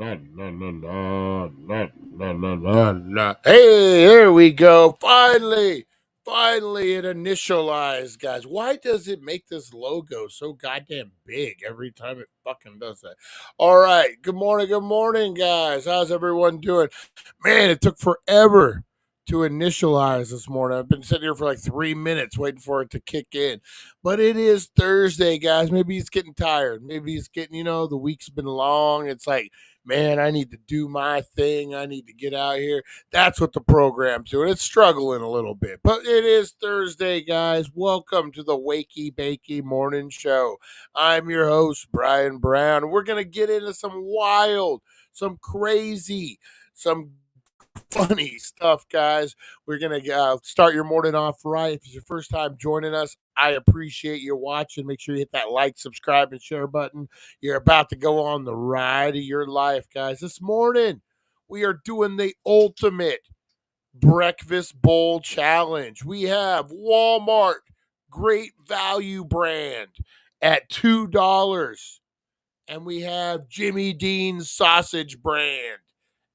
Hey, here we go. Finally, it initialized, guys. Why does it make this logo so goddamn big every time it fucking does that? All right. Good morning, guys. How's everyone doing? Man, it took forever to initialize this morning. I've been sitting here for like 3 minutes waiting for it to kick in. But it is Thursday, guys. Maybe he's getting tired. Maybe he's getting, the week's been long. It's like, man, I need to do my thing. I need to get out here. That's what the program's doing. It's struggling a little bit, but it is Thursday, guys. Welcome to the Wakey Bakey Morning Show. I'm your host, Brian Brown. We're going to get into some wild, some crazy, some funny stuff, guys. We're going to start your morning off right. If it's your first time joining us, I appreciate you watching. Make sure you hit that like, subscribe, and share button. You're about to go on the ride of your life, guys. This morning, we are doing the ultimate breakfast bowl challenge. We have Walmart Great Value brand at $2. And we have Jimmy Dean's sausage brand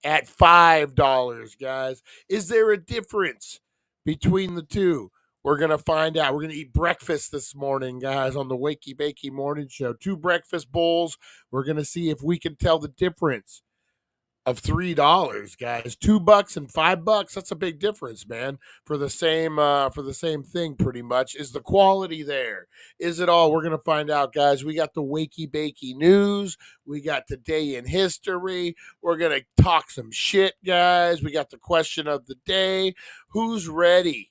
at $5, guys. Is there a difference between the two? We're going to find out. We're going to eat breakfast this morning, guys, on the Wakey Bakey Morning Show. 2 breakfast bowls. We're going to see if we can tell the difference of $3, guys. $2 and $5. That's a big difference, man. For the same thing, pretty much. Is the quality there? Is it all? We're gonna find out, guys. We got the Wakey Bakey news. We got today in history. We're gonna talk some shit, guys. We got the question of the day. Who's ready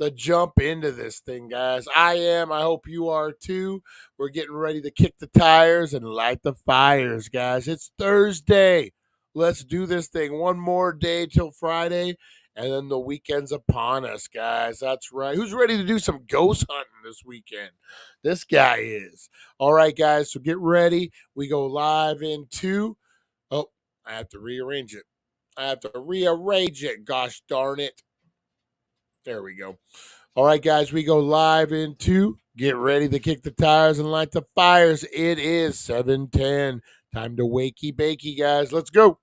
to jump into this thing, guys? I am. I hope you are too. We're getting ready to kick the tires and light the fires, guys. It's Thursday. Let's do this thing. One more day till Friday, and then the weekend's upon us, guys. That's right. Who's ready to do some ghost hunting this weekend? This guy is. All right, guys, so get ready. We go live in 2. Oh, I have to rearrange it. Gosh darn it. There we go. All right, guys, we go live in 2. Get ready to kick the tires and light the fires. It is 7:10. Time to wakey bakey, guys. Let's go.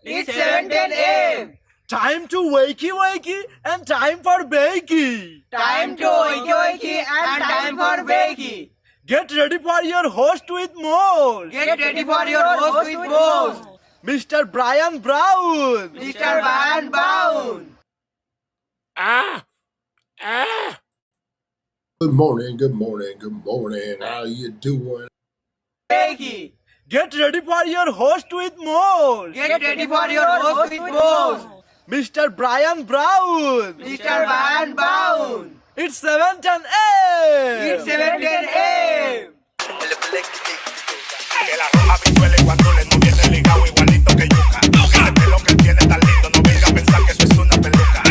It's 7:10 a.m. Time to wakey and time for bakey. Time to wakey and time for bakey. Get ready for your host with more. Get ready for your host with more. Mr. Brian Brown. Mr. Brian Brown. Ah, ah. Good morning, good morning, good morning. How you doing? Wakey. Get ready for your host with more. Get ready for your host with most. Mr. Brian Brown. Mr. Van Brown. It's 7:10 a.m. It's 7:10 a.m. Que la roja visuele cuando le no viene ligado igualito que yuca. Ese pelo que tiene tan lindo, no venga a pensar que eso es una peluca.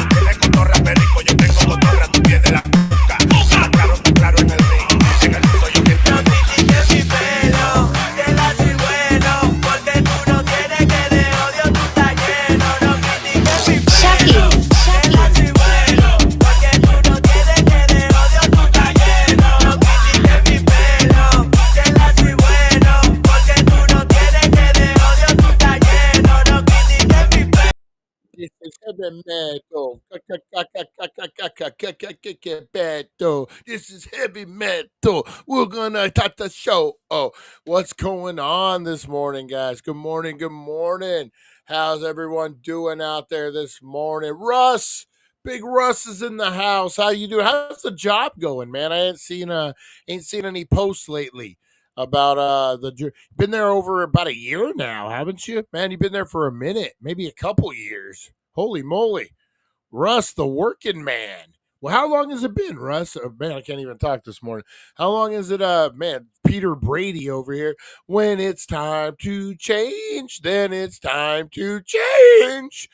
Tiene cotorra perico, yo tengo cotorra, tú tienes la cuca. Está claro en el ring, en el piso yo que No critiques mi pelo, te la soy bueno, porque tú no tienes que de odio tú estás lleno. No critiques mi pelo, te la soy bueno, porque tú no tienes que de odio tú estás lleno. No critiques mi pelo, te la soy bueno, porque tú no tienes que de odio tú estás lleno. No critiques mi pelo. This is heavy metal. Metal. This is heavy metal. We're gonna start the show. Oh, what's going on this morning, guys? Good morning. Good morning. How's everyone doing out there this morning? Russ, Big Russ is in the house. How you doing? How's the job going, man? I ain't seen any posts lately about been there over about a year now, haven't you? Man, you've been there for a minute, maybe a couple years. Holy moly. Russ, the working man. Well, how long has it been, Russ? Oh, man, I can't even talk this morning. How long is it, man, Peter Brady over here? When it's time to change, then it's time to change.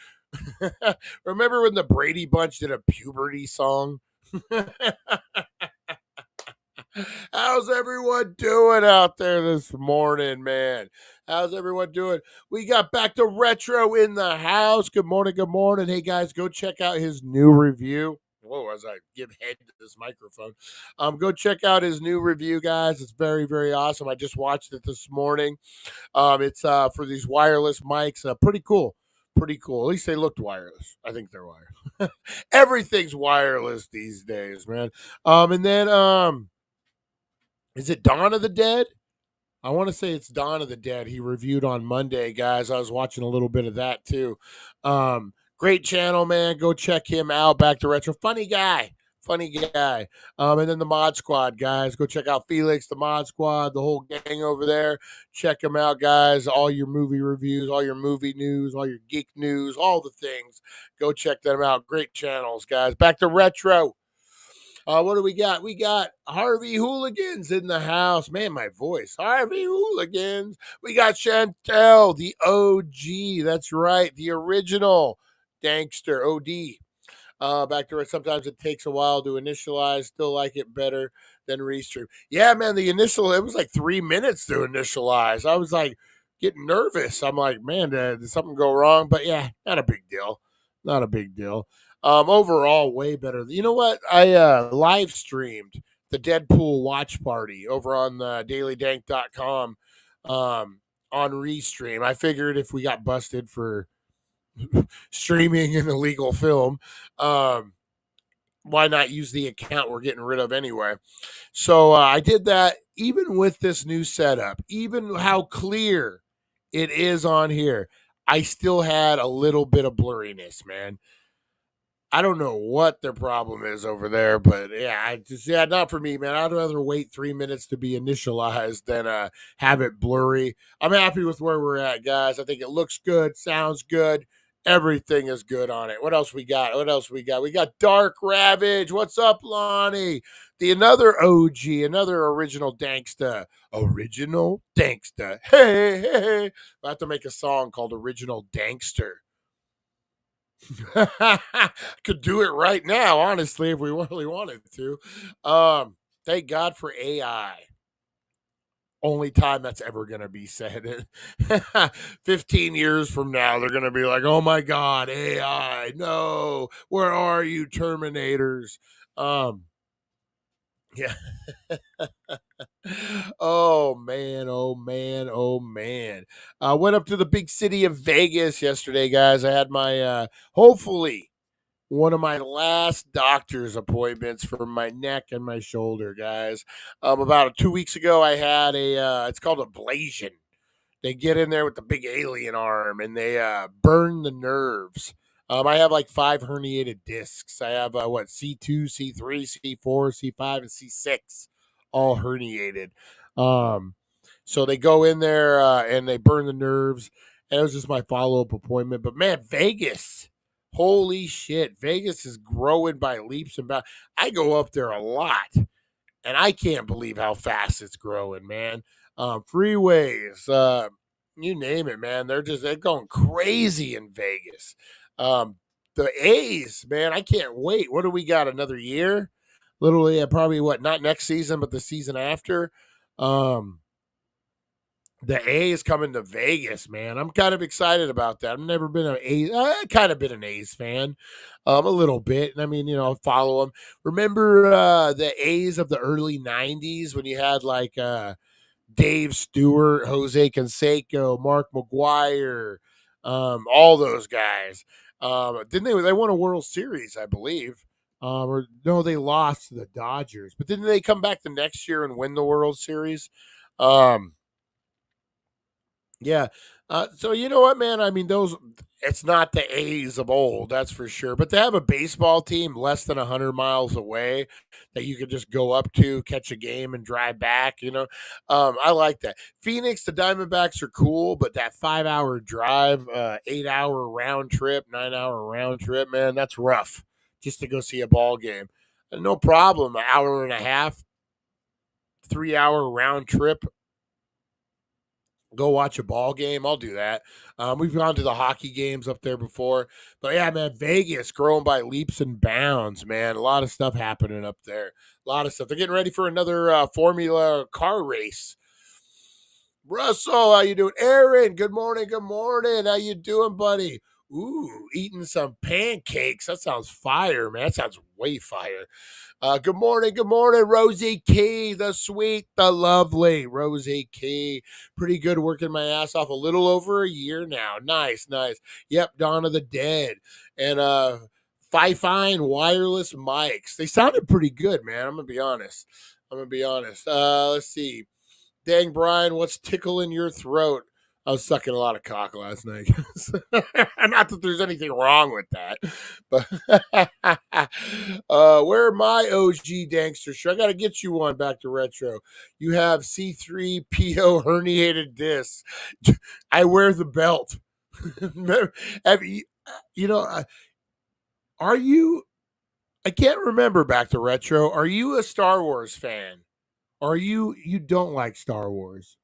Remember when the Brady Bunch did a puberty song? How's everyone doing out there this morning, man? How's everyone doing? We got back to retro in the house. Good morning, good morning. Hey guys, go check out his new review. Whoa, as I give head to this microphone. Go check out his new review, guys. It's very, very awesome. I just watched it this morning. It's for these wireless mics. Pretty cool. Pretty cool. At least they looked wireless. I think they're wireless. Everything's wireless these days, man. And then is it Dawn of the Dead? I want to say it's Dawn of the Dead. He reviewed on Monday, guys. I was watching a little bit of that too. Great channel, man. Go check him out. Back to retro. Funny guy. Funny guy. And then the Mod Squad, guys. Go check out Felix, the Mod Squad, the whole gang over there. Check them out, guys. All your movie reviews, all your movie news, all your geek news, all the things. Go check them out. Great channels, guys. Back to retro. What do we got? We got Harvey Hooligans in the house. Man, my voice. Harvey Hooligans. We got Chantel, the OG. That's right. The original Dankster, OD. Back to it. Sometimes it takes a while to initialize. Still like it better than restream. Yeah, man, it was like 3 minutes to initialize. I was like getting nervous. I'm like, man, did something go wrong? But yeah, not a big deal. Not a big deal. Overall, way better. You know what? I live streamed the Deadpool watch party over on dailydank.com on Restream. I figured if we got busted for streaming an illegal film, why not use the account we're getting rid of anyway? So I did that even with this new setup, even how clear it is on here. I still had a little bit of blurriness, man. I don't know what their problem is over there, but yeah, not for me, man. I'd rather wait 3 minutes to be initialized than have it blurry. I'm happy with where we're at, guys. I think it looks good, sounds good. Everything is good on it. What else we got? We got Dark Ravage. What's up, Lonnie? Another OG, another original Danksta. Original Danksta. Hey, hey, hey. I have to make a song called Original Dankster. Could do it right now, honestly, if we really wanted to. Thank God for AI. Only time that's ever going to be said. 15 years from now, they're going to be like, oh my God, AI, no, where are you, Terminators? Yeah. Oh man, oh man, oh man. I went up to the big city of Vegas yesterday, guys. I had my hopefully one of my last doctor's appointments for my neck and my shoulder, guys. About 2 weeks ago, I had it's called ablation. They get in there with the big alien arm and they burn the nerves I have like 5 herniated discs. I have C2, C3, C4, C5, and C6, all herniated. So they go in there and they burn the nerves. And it was just my follow-up appointment. But man, Vegas, holy shit, Vegas is growing by leaps and bounds. I go up there a lot, and I can't believe how fast it's growing, man. Freeways, you name it, man. They're going crazy in Vegas. The A's, man, I can't wait. What do we got? Another year? Literally, probably not next season, but the season after. Um, the A's coming to Vegas, man. I'm kind of excited about that. I've never been an A's. I kind of been an A's fan, a little bit. I mean, I follow them. Remember the A's of the early '90s when you had like Dave Stewart, Jose Canseco, Mark McGuire, all those guys. Didn't they? They won a World Series, I believe. Or no, they lost to the Dodgers. But didn't they come back the next year and win the World Series? Yeah. So you know what, man? I mean, it's not the A's of old, that's for sure. But to have a baseball team less than 100 miles away that you could just go up to, catch a game, and drive back, I like that. Phoenix, the Diamondbacks are cool, but that 5-hour drive, 8-hour round trip, 9-hour round trip, man, that's rough just to go see a ball game. No problem. An hour and a half, 3-hour round trip, go watch a ball game. I'll do that. We've gone to the hockey games up there before. But yeah, man, Vegas growing by leaps and bounds, man. A lot of stuff happening up there. A lot of stuff. They're getting ready for another Formula car race. Russell, how you doing? Aaron, good morning. Good morning. How you doing, buddy? Ooh, eating some pancakes. That sounds fire, man. That sounds way fire. Good morning, Rosie Key, the sweet, the lovely Rosie Key. Pretty good, working my ass off a little over a year now. Nice. Yep, Dawn of the Dead. And Fifine wireless mics. They sounded pretty good, man. I'm going to be honest. Let's see. Dang, Brian, what's tickling your throat? I was sucking a lot of cock last night. Not that there's anything wrong with that, but where are my OG Danksters? I got to get you one back to retro. You have C3PO herniated discs. I wear the belt. Are you? I can't remember back to retro. Are you a Star Wars fan? Or you don't like Star Wars?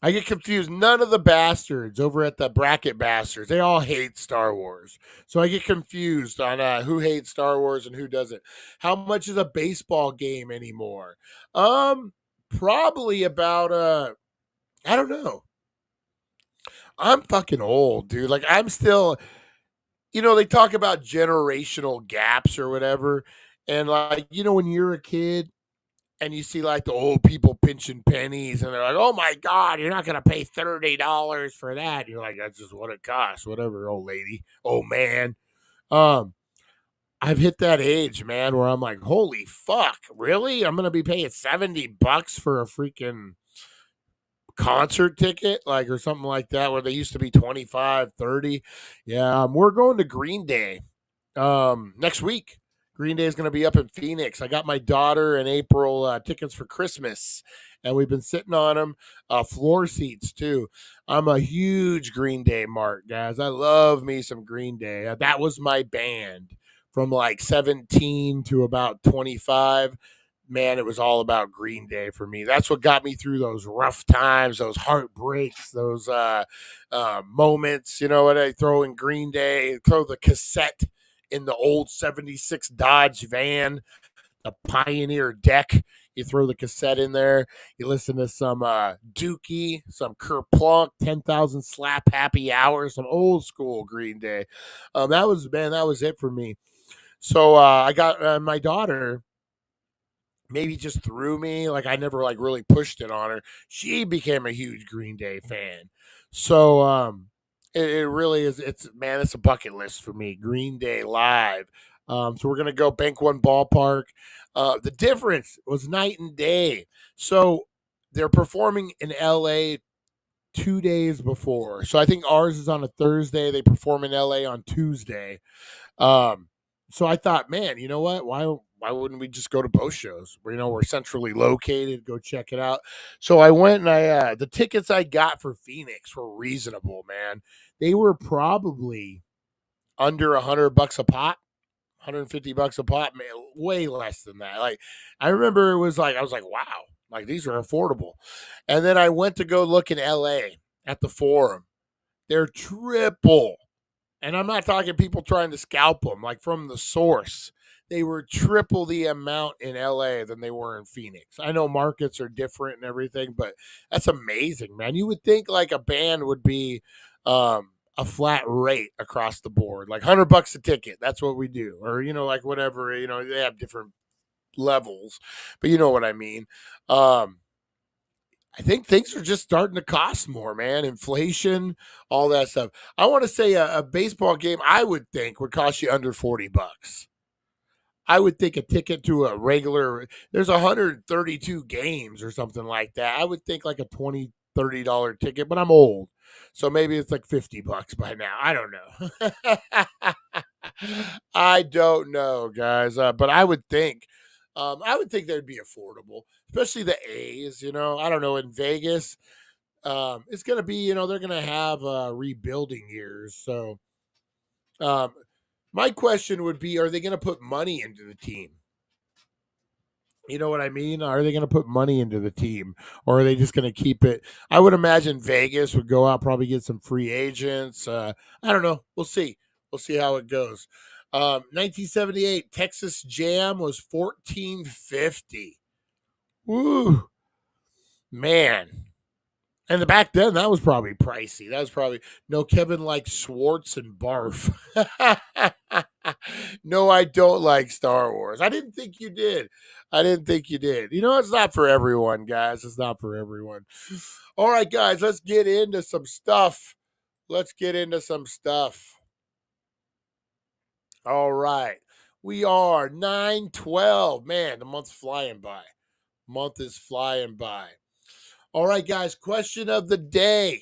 I get confused. None of the bastards over at the Bracket Bastards, they all hate Star Wars. So I get confused on who hates Star Wars and who doesn't. How much is a baseball game anymore? Probably about I don't know. I'm fucking old, dude. Like I'm still, they talk about generational gaps or whatever. And like, when you're a kid and you see like the old people pinching pennies and they're like, oh my God, you're not going to pay $30 for that. You're like, that's just what it costs. Whatever, old lady, old man. I've hit that age, man, where I'm like, holy fuck, really? I'm going to be paying $70 for a freaking concert ticket, like, or something like that, where they used to be 25, 30. Yeah. We're going to Green Day next week. Green Day is going to be up in Phoenix. I got my daughter in April tickets for Christmas, and we've been sitting on them. Floor seats, too. I'm a huge Green Day mark, guys. I love me some Green Day. That was my band from like 17 to about 25. Man, it was all about Green Day for me. That's what got me through those rough times, those heartbreaks, those moments. What I throw in Green Day, throw the cassette in the old 76 Dodge van, the Pioneer deck. You throw the cassette in there. You listen to some Dookie, some Kerplunk, 10,000 Slap Happy Hours, some old school Green Day. That was it for me. So I got my daughter. Maybe just through me, like I never like really pushed it on her. She became a huge Green Day fan. So it really is. It's a bucket list for me. Green Day live. So we're gonna go Bank One Ballpark. The difference was night and day. So they're performing in L.A. 2 days before. So I think ours is on a Thursday. They perform in LA on Tuesday. So I thought, man, you know what? Why wouldn't we just go to both shows? We're centrally located. Go check it out. So I went and the tickets I got for Phoenix were reasonable, man. They were probably under $100 a pop. $150 a pop, man, way less than that. Like, I remember I was like, wow, like these are affordable. And then I went to go look in LA at the Forum. They're triple. And I'm not talking people trying to scalp them, like from the source. They were triple the amount in LA than they were in Phoenix. I know markets are different and everything, but that's amazing, man. You would think like a band would be a flat rate across the board, like $100 a ticket. That's what we do. Or, like whatever, they have different levels, but you know what I mean. I think things are just starting to cost more, man. Inflation, all that stuff. I want to say a baseball game, I would think, would cost you under $40. I would think a ticket to a regular, there's 132 games or something like that. I would think like a $20-$30 ticket, but I'm old. So maybe it's like $50 by now. I don't know. I don't know, guys. But I would think they'd be affordable, especially the A's. I don't know, in Vegas, it's gonna be, they're gonna have rebuilding years. So, my question would be, are they gonna put money into the team? You know what I mean? Are they going to put money into the team, or are they just going to keep it? I would imagine Vegas would go out, probably get some free agents. I don't know. We'll see. We'll see how it goes. 1978 Texas Jam was $14.50. Woo, man. And back then, that was probably pricey. That was probably no Kevin likes Schwartz and barf. No, I don't like Star Wars. I didn't think you did. It's not for everyone, guys. It's not for everyone. All right, guys, let's get into some stuff. All right. We are 9/12. Man, the month's flying by. Month is flying by. All right, guys, question of the day.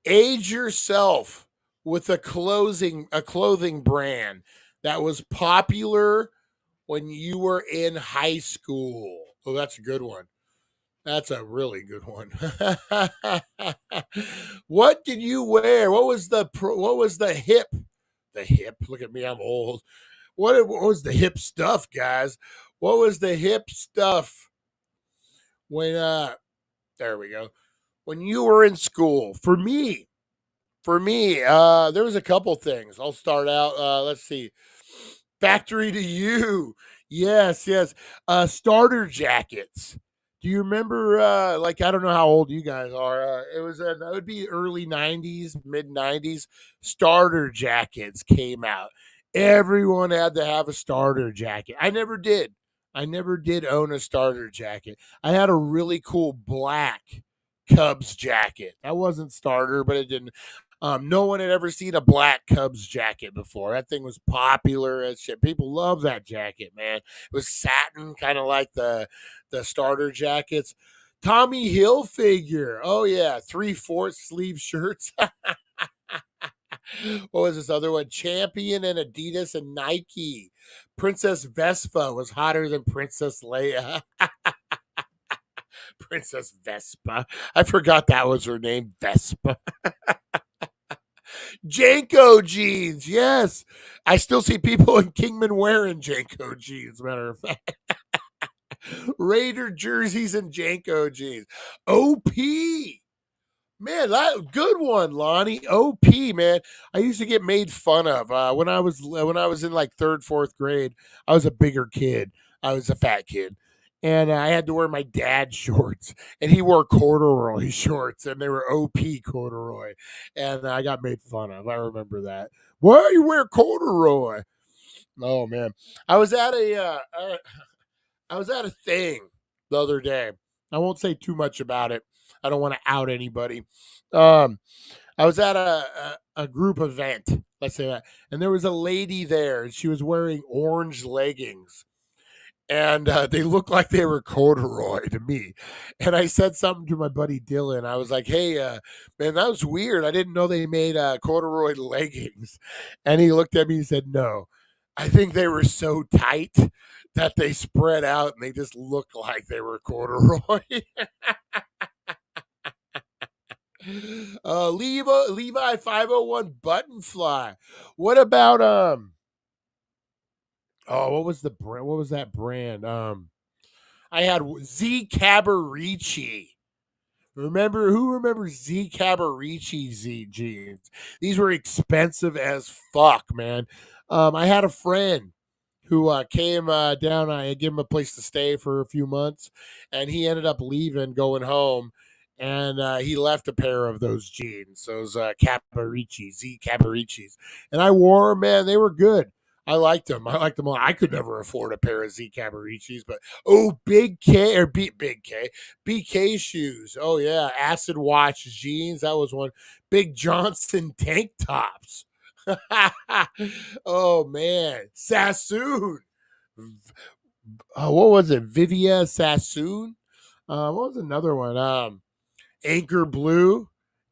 Age yourself with a clothing brand that was popular when you were in high school. Oh, that's a good one. That's a really good one. What did you wear? What was the hip? The hip. Look at me, I'm old. What was the hip stuff, guys? What was the hip stuff when there we go. When you were in school? For me, there was a couple things. I'll start out. Let's see. Factory to you. Yes. Starter jackets. Do you remember? Like, I don't know how old you guys are. It would be early '90s, mid '90s. Starter jackets came out. Everyone had to have a starter jacket. I never did. Own a starter jacket. I had a really cool black Cubs jacket. That wasn't starter, but it didn't. No one had ever seen a black Cubs jacket before. That thing was popular as shit. People love that jacket, man. It was satin, kind of like the starter jackets. Tommy Hilfiger. Oh yeah, 3/4 sleeve shirts. What was this other one? Champion and Adidas and Nike. Princess Vespa was hotter than Princess Leia. Princess Vespa. I forgot that was her name, Vespa. Janko jeans, yes. I still see people in Kingman wearing Janko jeans, matter of fact. Raider jerseys and Janko jeans. OP. Man, that good one, Lonnie. OP, man. I used to get made fun of when I was in like third, fourth grade. I was a bigger kid. I was a fat kid, and I had to wear my dad's shorts, and he wore corduroy shorts, and they were OP corduroy, and I got made fun of. I remember that. Why do you wear corduroy? Oh man, I was at a thing the other day. I won't say too much about it. I don't want to out anybody. I was at a group event, let's say that, and there was a lady there, and she was wearing orange leggings. and they looked like they were corduroy to me. And I said something to my buddy Dylan. I was like, "Hey, man, that was weird. I didn't know they made corduroy leggings." And he looked at me and said, "No, I think they were so tight that they spread out and they just looked like they were corduroy." Levi 501 button fly. What about oh, what was the brand? What was that brand? I had Z Cabarici. Who remembers Z Cabarici Z jeans? These were expensive as fuck, man. I had a friend who came down. I gave him a place to stay for a few months, and he ended up leaving, going home, and he left a pair of those jeans, those Cabarici, Z Cabaricis, and I wore them. Man, they were good. I liked them. I liked them a lot. I could never afford a pair of Z Cabaricis, but Big K or Big K, BK shoes. Oh yeah, acid wash jeans. That was one. Big Johnson tank tops. Oh man, Sassoon. What was it? Vivia Sassoon. What was another one? Anchor Blue.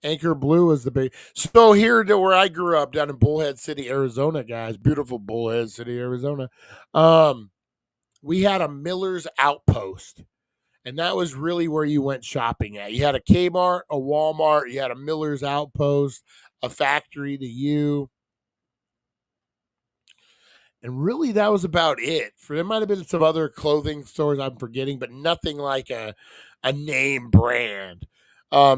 Anchor Blue was the big. So here to where I grew up, down in Bullhead City, Arizona, guys. Beautiful Bullhead City, Arizona. We had a Miller's Outpost. And that was really where you went shopping at. You had a Kmart, a Walmart, you had a Miller's Outpost, a Factory to You. And really, that was about it. For there might have been some other clothing stores I'm forgetting, but nothing like a name brand.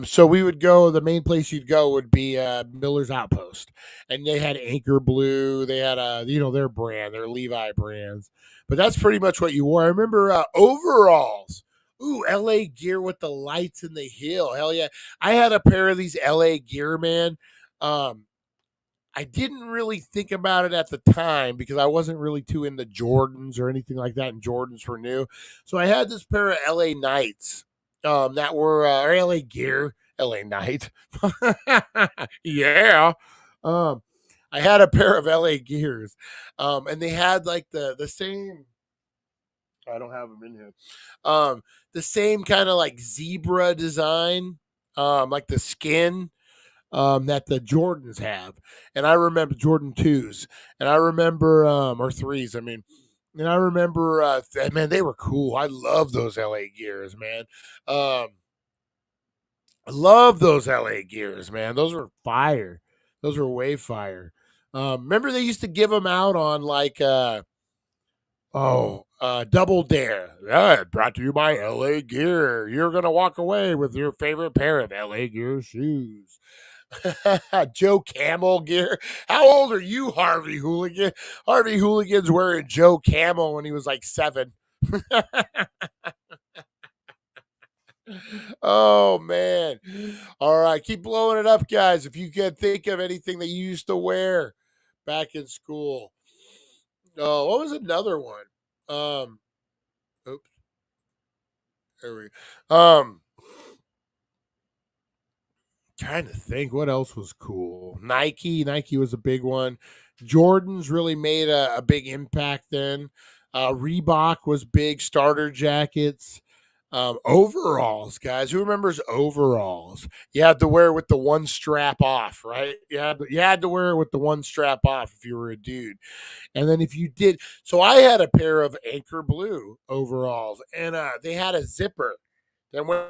So we would go. The main place you'd go would be Miller's Outpost, and they had Anchor Blue. They had their brand, their Levi brands. But that's pretty much what you wore. I remember overalls. Ooh, LA gear with the lights in the hill. Hell yeah! I had a pair of these LA gear, man. Um, I didn't really think about it at the time because I wasn't really too into Jordans or anything like that, and Jordans were new. So I had this pair of LA Knights that were or LA Gear, LA Knight. Yeah. Um, I had a pair of LA Gears, and they had like the same. I don't have them in here. The same kind of like zebra design, like the skin that the Jordans have. And I remember Jordan 2s. And I remember, or 3s, I mean. And I remember, man, they were cool. I love those LA Gears, man. I love those LA Gears, man. Those were fire. Those were way fire. Remember they used to give them out on like, Double Dare. Brought to you by LA Gear. You're going to walk away with your favorite pair of LA Gear shoes. Joe Camel gear. How old are you, Harvey Hooligan? Harvey Hooligan's wearing Joe Camel when he was like 7. Oh man. All right, keep blowing it up, guys. If you can think of anything that you used to wear back in school. Oh, what was another one? Oops, there we go. Trying to think what else was cool. Nike was a big one. Jordans really made a big impact then. Reebok was big. Starter jackets. Overalls, guys. Who remembers overalls? You had to wear it with the one strap off, right? You had to wear it with the one strap off if you were a dude. And then if you did, so I had a pair of Anchor Blue overalls, and they had a zipper. Then when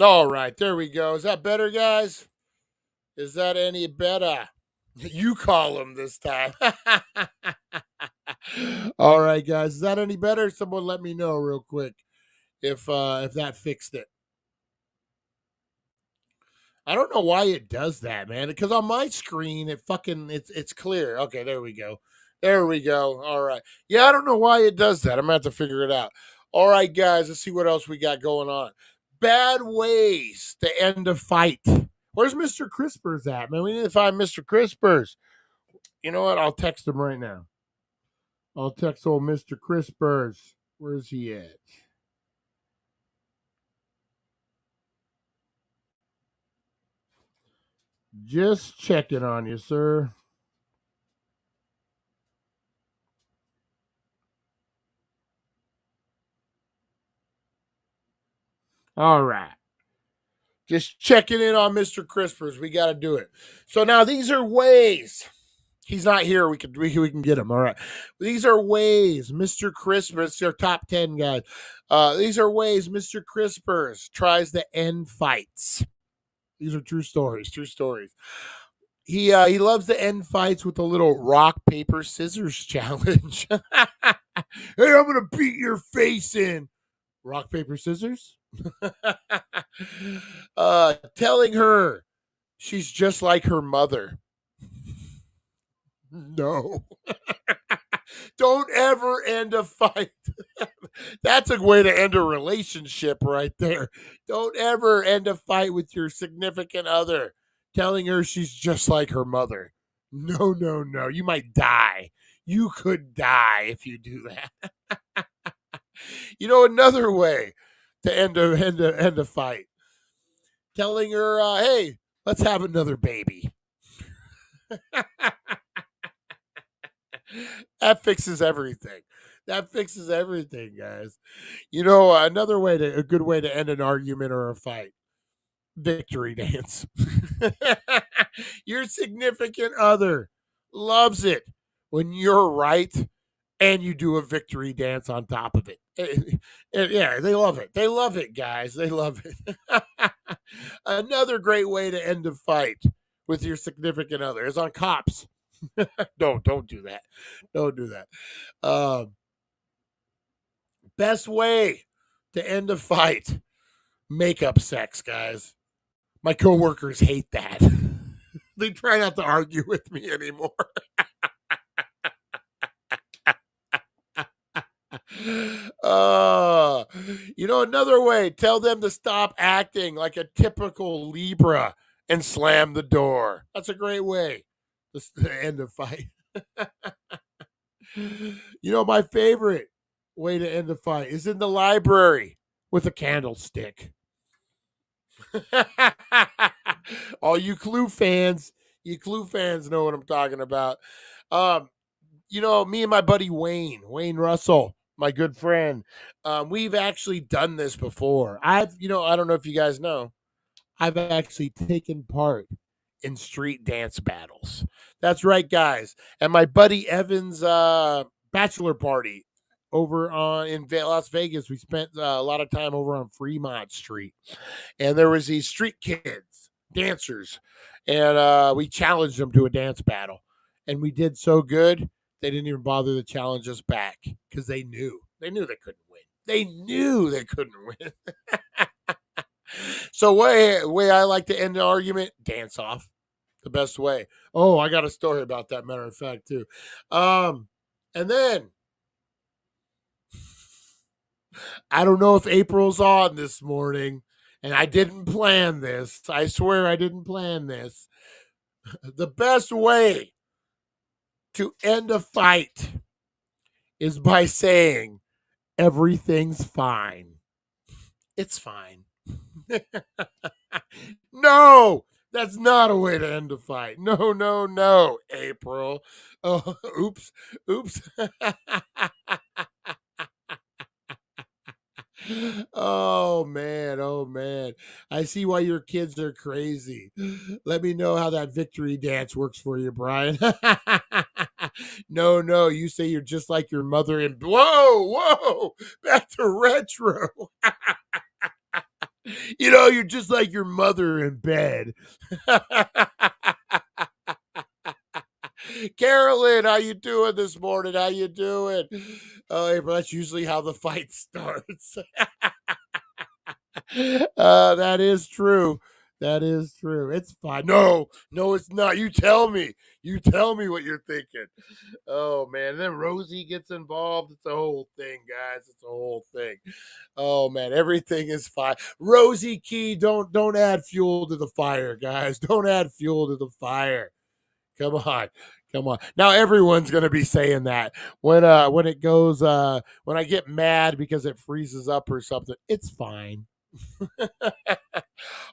All right, there we go. Is that better, guys? Is that any better? You call them this time. All right, guys. Is that any better? Someone let me know real quick if that fixed it. I don't know why it does that, man. Because on my screen, it's clear. Okay, there we go. There we go. All right. Yeah, I don't know why it does that. I'm gonna have to figure it out. All right, guys. Let's see what else we got going on. Bad ways to end a fight. Where's Mr. Crispers at, man? We need to find Mr. Crispers. You know what? I'll text him right now. I'll text old Mr. Crispers. Where's he at? Just checking on you, sir. All right. Just checking in on Mr. Crispers. We got to do it. So now these are ways. He's not here. We can get him. All right. These are ways Mr. Crispers, your top 10 guys. These are ways Mr. Crispers tries to end fights. These are true stories. True stories. He loves to end fights with a little rock paper scissors challenge. Hey, I'm gonna beat your face in. Rock paper scissors. Telling her she's just like her mother. No. Don't ever end a fight. That's a way to end a relationship right there. Don't ever end a fight with your significant other, telling her she's just like her mother. No, no, no. You might die. You could die if you do that. You know, another way to end a fight. Telling her, hey, let's have another baby. That fixes everything. That fixes everything, guys. You know, a good way to end an argument or a fight. Victory dance. Your significant other loves it when you're right and you do a victory dance on top of it. Yeah, they love it. They love it, guys. They love it. Another great way to end a fight with your significant other is on cops. Don't do that. Don't do that. Best way to end a fight: makeup sex, guys. My coworkers hate that. They try not to argue with me anymore. You know, another way: tell them to stop acting like a typical Libra and slam the door. That's a great way to end a fight. You know, my favorite way to end a fight is in the library with a candlestick. All you Clue fans know what I'm talking about. You know, me and my buddy Wayne Russell, my good friend, we've actually done this before. I don't know if you guys know, I've actually taken part in street dance battles. That's right, guys. And my buddy Evan's bachelor party over in Las Vegas, we spent a lot of time over on Fremont Street, and there was these street kids, dancers, and we challenged them to a dance battle, and we did so good they didn't even bother to challenge us back because they knew they couldn't win. They knew they couldn't win. So way I like to end an argument: dance off. The best way. Oh, I got a story about that, matter of fact, too. And then I don't know if April's on this morning, and I didn't plan this. I swear I didn't plan this. The best way to end a fight is by saying everything's fine. It's fine. No, that's not a way to end a fight. No, no, no, April. Oh, oops. Oh man. I see why your kids are crazy. Let me know how that victory dance works for you, Brian. No, you say you're just like your mother and whoa, back to retro. You know, you're just like your mother in bed. Carolyn, how you doing this morning? How you doing? Oh, hey, but that's usually how the fight starts. That is true. That is true. It's fine. No, it's not. You tell me. You tell me what you're thinking. Oh man. And then Rosie gets involved. It's a whole thing, guys. It's a whole thing. Oh man, everything is fine. Rosie Key, don't add fuel to the fire, guys. Don't add fuel to the fire. Come on. Come on. Now everyone's gonna be saying that when it goes when I get mad because it freezes up or something. It's fine.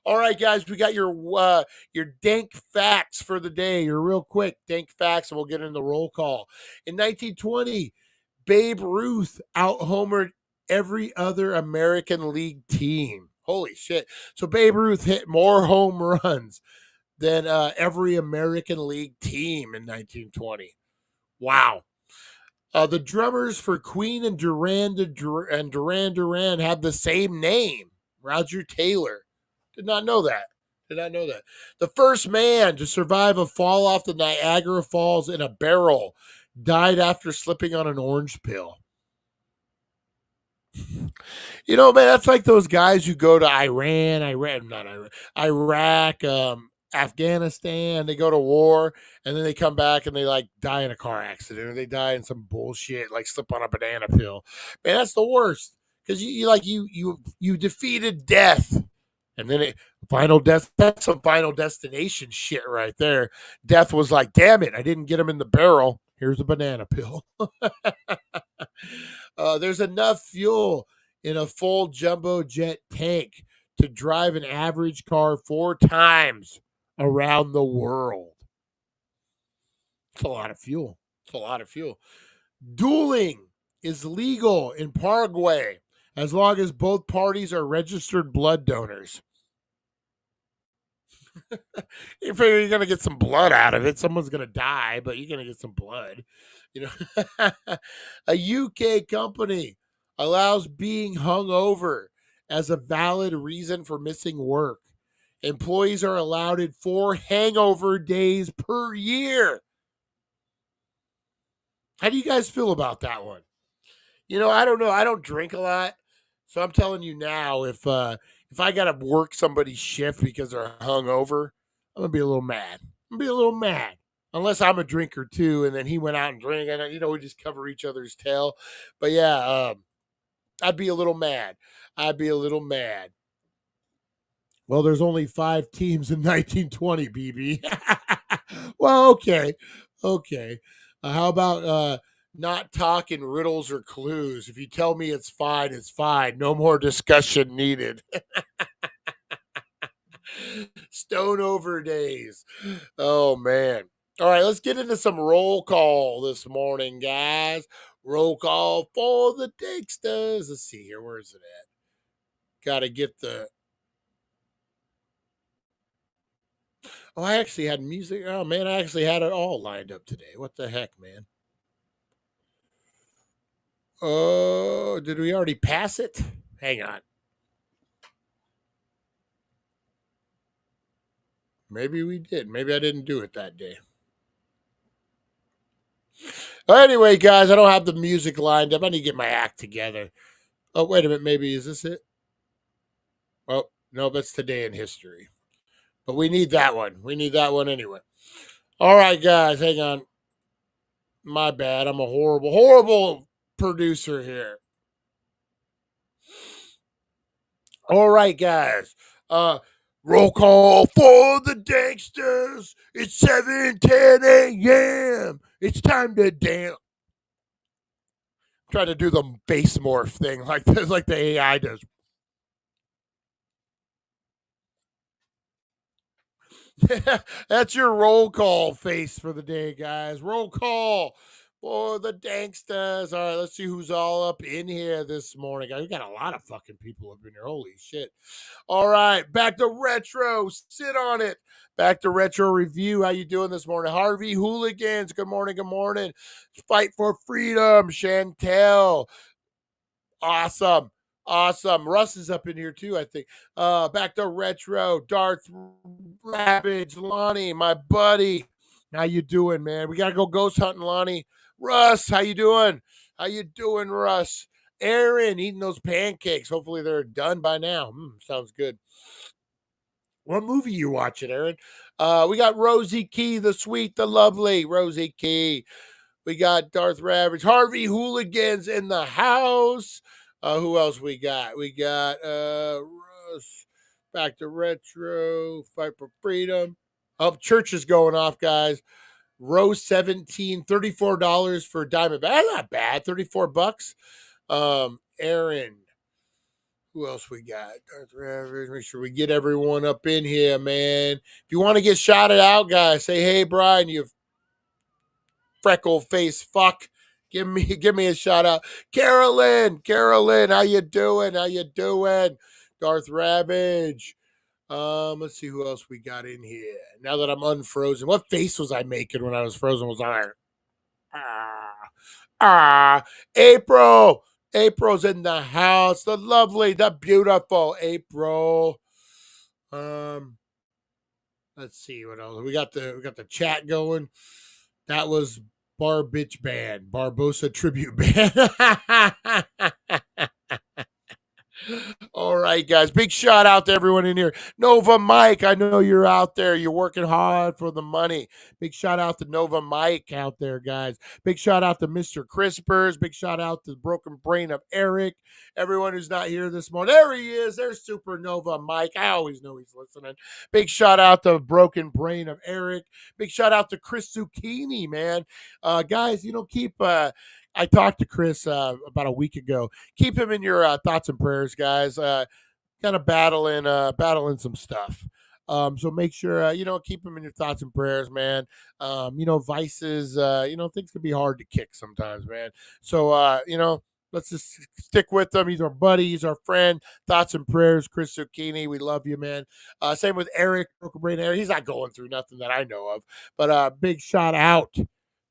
All right, guys, we got your dank facts for the day. Your real quick dank facts, and we'll get in the roll call. In 1920, Babe Ruth out-homered every other American League team. Holy shit! So Babe Ruth hit more home runs than every American League team in 1920. Wow. The drummers for Queen and Duran Duran had the same name, Roger Taylor. Did not know that. Did not know that. The first man to survive a fall off the Niagara Falls in a barrel died after slipping on an orange pill. You know, man, that's like those guys who go to Iraq, Afghanistan. They go to war and then they come back and they like die in a car accident or they die in some bullshit, like slip on a banana pill. Man, that's the worst because you defeated death. And then final death, that's some Final Destination shit right there. Death was like, damn it, I didn't get him in the barrel. Here's a banana pill. There's enough fuel in a full jumbo jet tank to drive an average car 4 times around the world. It's a lot of fuel. It's a lot of fuel. Dueling is legal in Paraguay as long as both parties are registered blood donors. You figure you're gonna get some blood out of it. Someone's gonna die, but you're gonna get some blood. You know, a UK company allows being hung over as a valid reason for missing work. Employees are allowed 4 hangover days per year. How do you guys feel about that one? You know, I don't know. I don't drink a lot, so I'm telling you now, if I gotta work somebody's shift because they're hungover, I'm gonna be a little mad. I'm gonna be a little mad. Unless I'm a drinker too, and then he went out and drank, and we just cover each other's tail. But yeah, I'd be a little mad. I'd be a little mad. Well, there's only 5 teams in 1920, BB. Well, okay. How about not talking riddles or clues? If you tell me it's fine, it's fine. No more discussion needed. Stone over days. Oh, man. All right, let's get into some roll call this morning, guys. Roll call for the Danksters. Let's see here. Where is it at? Got to get the... Oh, I actually had music. Oh, man, I actually had it all lined up today. What the heck, man? Oh, did we already pass it? Hang on. Maybe we did. Maybe I didn't do it that day. Anyway, guys, I don't have the music lined up. I need to get my act together. Oh, wait a minute. Maybe is this it? Oh, no, that's Today in History. But we need that one. We need that one anyway. All right, guys, hang on. My bad. I'm a horrible, horrible producer here. All right, guys. Roll call for the Danksters. It's 7:10 a.m. It's time to dance. Try to do the face morph thing like the AI does. That's your roll call face for the day, guys. Roll call for the Danksters. All right, let's see who's all up in here this morning. We got a lot of fucking people up in here. Holy shit. All right, back to retro. Sit on it. Back to retro review. How you doing this morning? Harvey Hooligans. Good morning. Good morning. Fight for freedom. Chantel. Awesome. Awesome. Russ is up in here too, I think. Back to retro, Darth Ravage, Lonnie, my buddy. How you doing, man? We gotta go ghost hunting, Lonnie. Russ, how you doing? How you doing, Russ? Aaron, eating those pancakes. Hopefully they're done by now. Sounds good. What movie you watching, Aaron? We got Rosie Key, the sweet, the lovely Rosie Key. We got Darth Ravage, Harvey Hooligans in the house. Who else we got? We got Russ, back to retro, fight for freedom. Oh, church is going off, guys. Rose 17, $34 for Diamond. That's not bad. 34 bucks. Aaron. Who else we got? Darth Ravage. Make sure we get everyone up in here, man. If you want to get shouted out, guys, say, hey, Brian, you freckle face fuck. Give me a shout out. Carolyn, how you doing? Darth Ravage. Let's see who else we got in here. Now that I'm unfrozen. What face was I making when I was frozen? Was I April. April's in the house. The lovely, the beautiful April. Let's see what else. We got the chat going. That was Bar Bitch Band, Barbosa Tribute Band. All right, guys. Big shout out to everyone in here. Nova Mike, I know you're out there. You're working hard for the money. Big shout out to Nova Mike out there, guys. Big shout out to Mr. Crispers. Big shout out to the broken brain of Eric. Everyone who's not here this morning. There he is. There's Supernova Mike. I always know he's listening. Big shout out to broken brain of Eric. Big shout out to Chris Zucchini, man. Guys, keep I talked to Chris about a week ago. Keep him in your thoughts and prayers, guys. Kind of battling some stuff. So make sure keep him in your thoughts and prayers, man. Vices, things can be hard to kick sometimes, man. So let's just stick with him. He's our buddy, he's our friend. Thoughts and prayers, Chris Zucchini. We love you, man. Same with Eric, Broken Brain Eric. He's not going through nothing that I know of, but big shout out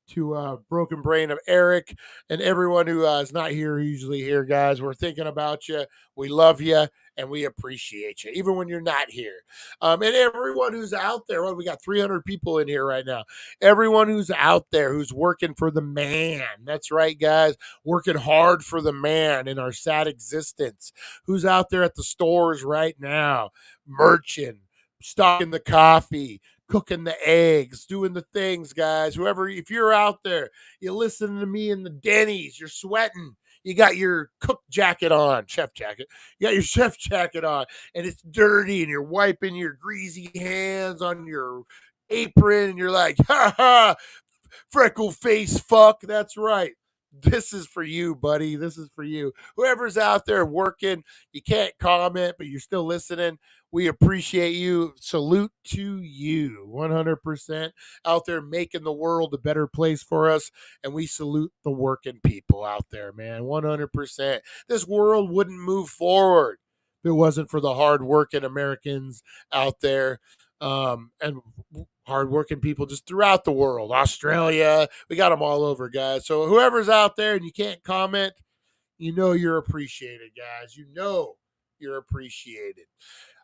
to broken brain of Eric and everyone who is not here, usually here, guys. We're thinking about you. We love you and we appreciate you, even when you're not here. And everyone who's out there, well, we got 300 people in here right now. Everyone who's out there who's working for the man. That's right, guys. Working hard for the man in our sad existence. Who's out there at the stores right now, merching, stocking the coffee, cooking the eggs, doing the things, guys. Whoever, if you're out there, you're listening to me in the Denny's, you're sweating, you got your cook jacket on, chef jacket. You got your chef jacket on, and it's dirty, and you're wiping your greasy hands on your apron, and you're like, ha ha, freckle face fuck. That's right. This is for you, buddy. This is for you. Whoever's out there working, you can't comment, but you're still listening. We appreciate you. Salute to you. 100% out there making the world a better place for us. And we salute the working people out there, man. 100%. This world wouldn't move forward if it wasn't for the hardworking Americans out there. And hardworking people just throughout the world, Australia, we got them all over, guys. So whoever's out there and you can't comment, you're appreciated, guys. You're appreciated.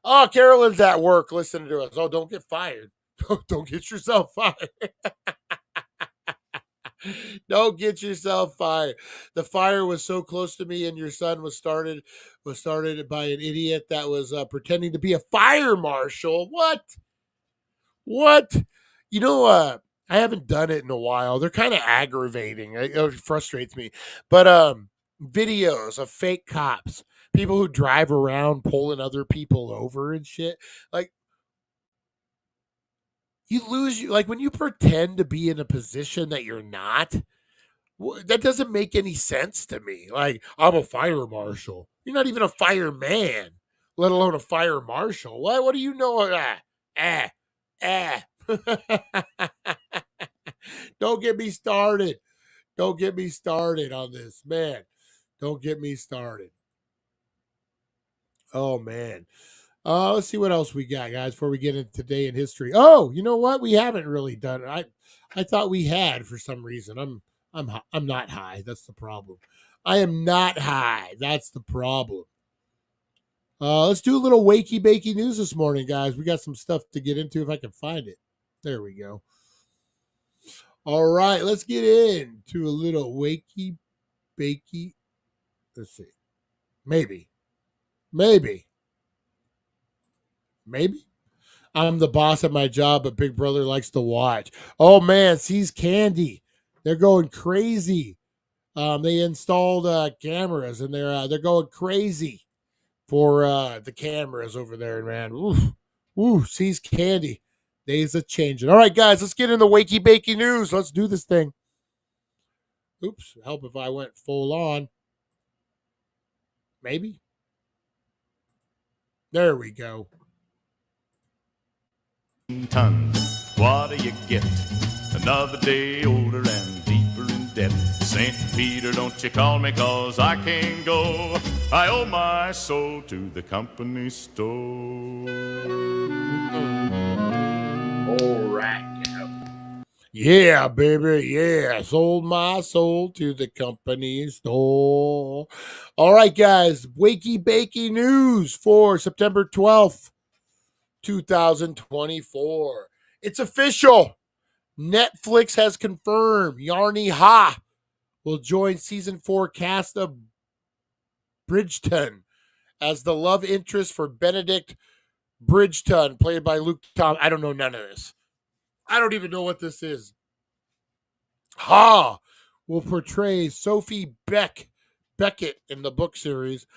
Oh, Carolyn's at work listening to us. Oh, don't get fired. Don't get yourself fired. Don't get yourself fired. The fire was so close to me, and your son was started by an idiot that was pretending to be a fire marshal. What? I haven't done it in a while. They're kind of aggravating. It frustrates me. But videos of fake cops, people who drive around pulling other people over and shit. Like, like when you pretend to be in a position that you're not, that doesn't make any sense to me. Like, I'm a fire marshal. You're not even a fireman, let alone a fire marshal. What do you know? Don't get me started. Don't get me started on this, man. Don't get me started. Oh, man. Let's see what else we got, guys, before we get into today in history. Oh, you know what? We haven't really done it. I thought we had for some reason. I'm not high. That's the problem. I am not high. That's the problem. Let's do a little wakey bakey news this morning, guys. We got some stuff to get into if I can find it. There we go. All right, let's get into a little wakey bakey. Let's see. Maybe. I'm the boss at my job, but Big Brother likes to watch. Oh man, sees candy. They're going crazy. They installed cameras, and they're going crazy for the cameras over there, man. Ooh, sees candy. Days are changing. All right, guys, let's get in the wakey bakey news. Let's do this thing. Oops, help if I went full on. Maybe. There we go. Tons. What do you get? Another day older and deeper in debt. St. Peter, don't you call me, 'cause I can't go. I owe my soul to the company store. All right. Yeah, baby. Yeah. Sold my soul to the company store. All right, guys. Wakey Bakey News for September 12th, 2024. It's official. Netflix has confirmed Yarny Ha will join season 4 cast of Bridgeton as the love interest for Benedict Bridgeton, played by Luke Tom. I don't know none of this. I don't even know what this is. Ha will portray Sophie Beckett in the book series,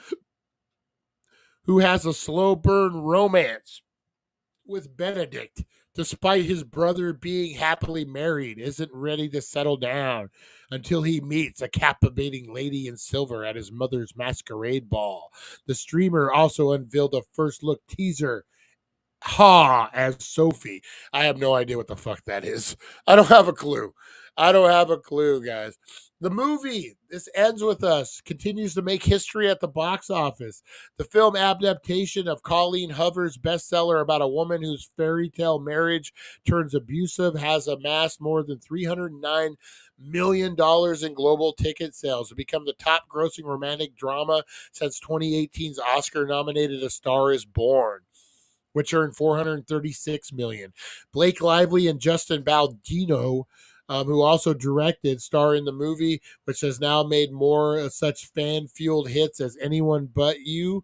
who has a slow burn romance with Benedict, despite his brother being happily married, isn't ready to settle down until he meets a captivating lady in silver at his mother's masquerade ball. The streamer also unveiled a first look teaser as Sophie. I have no idea what the fuck that is. I don't have a clue. Guys. The movie, this ends with us, continues to make history at the box office. The film adaptation of Colleen Hoover's bestseller about a woman whose fairy tale marriage turns abusive has amassed more than $309 million in global ticket sales to become the top grossing romantic drama since 2018's Oscar-nominated A Star is Born, which earned $436 million. Blake Lively and Justin Baldino, who also directed, star in the movie, which has now made more such fan-fueled hits as Anyone But You,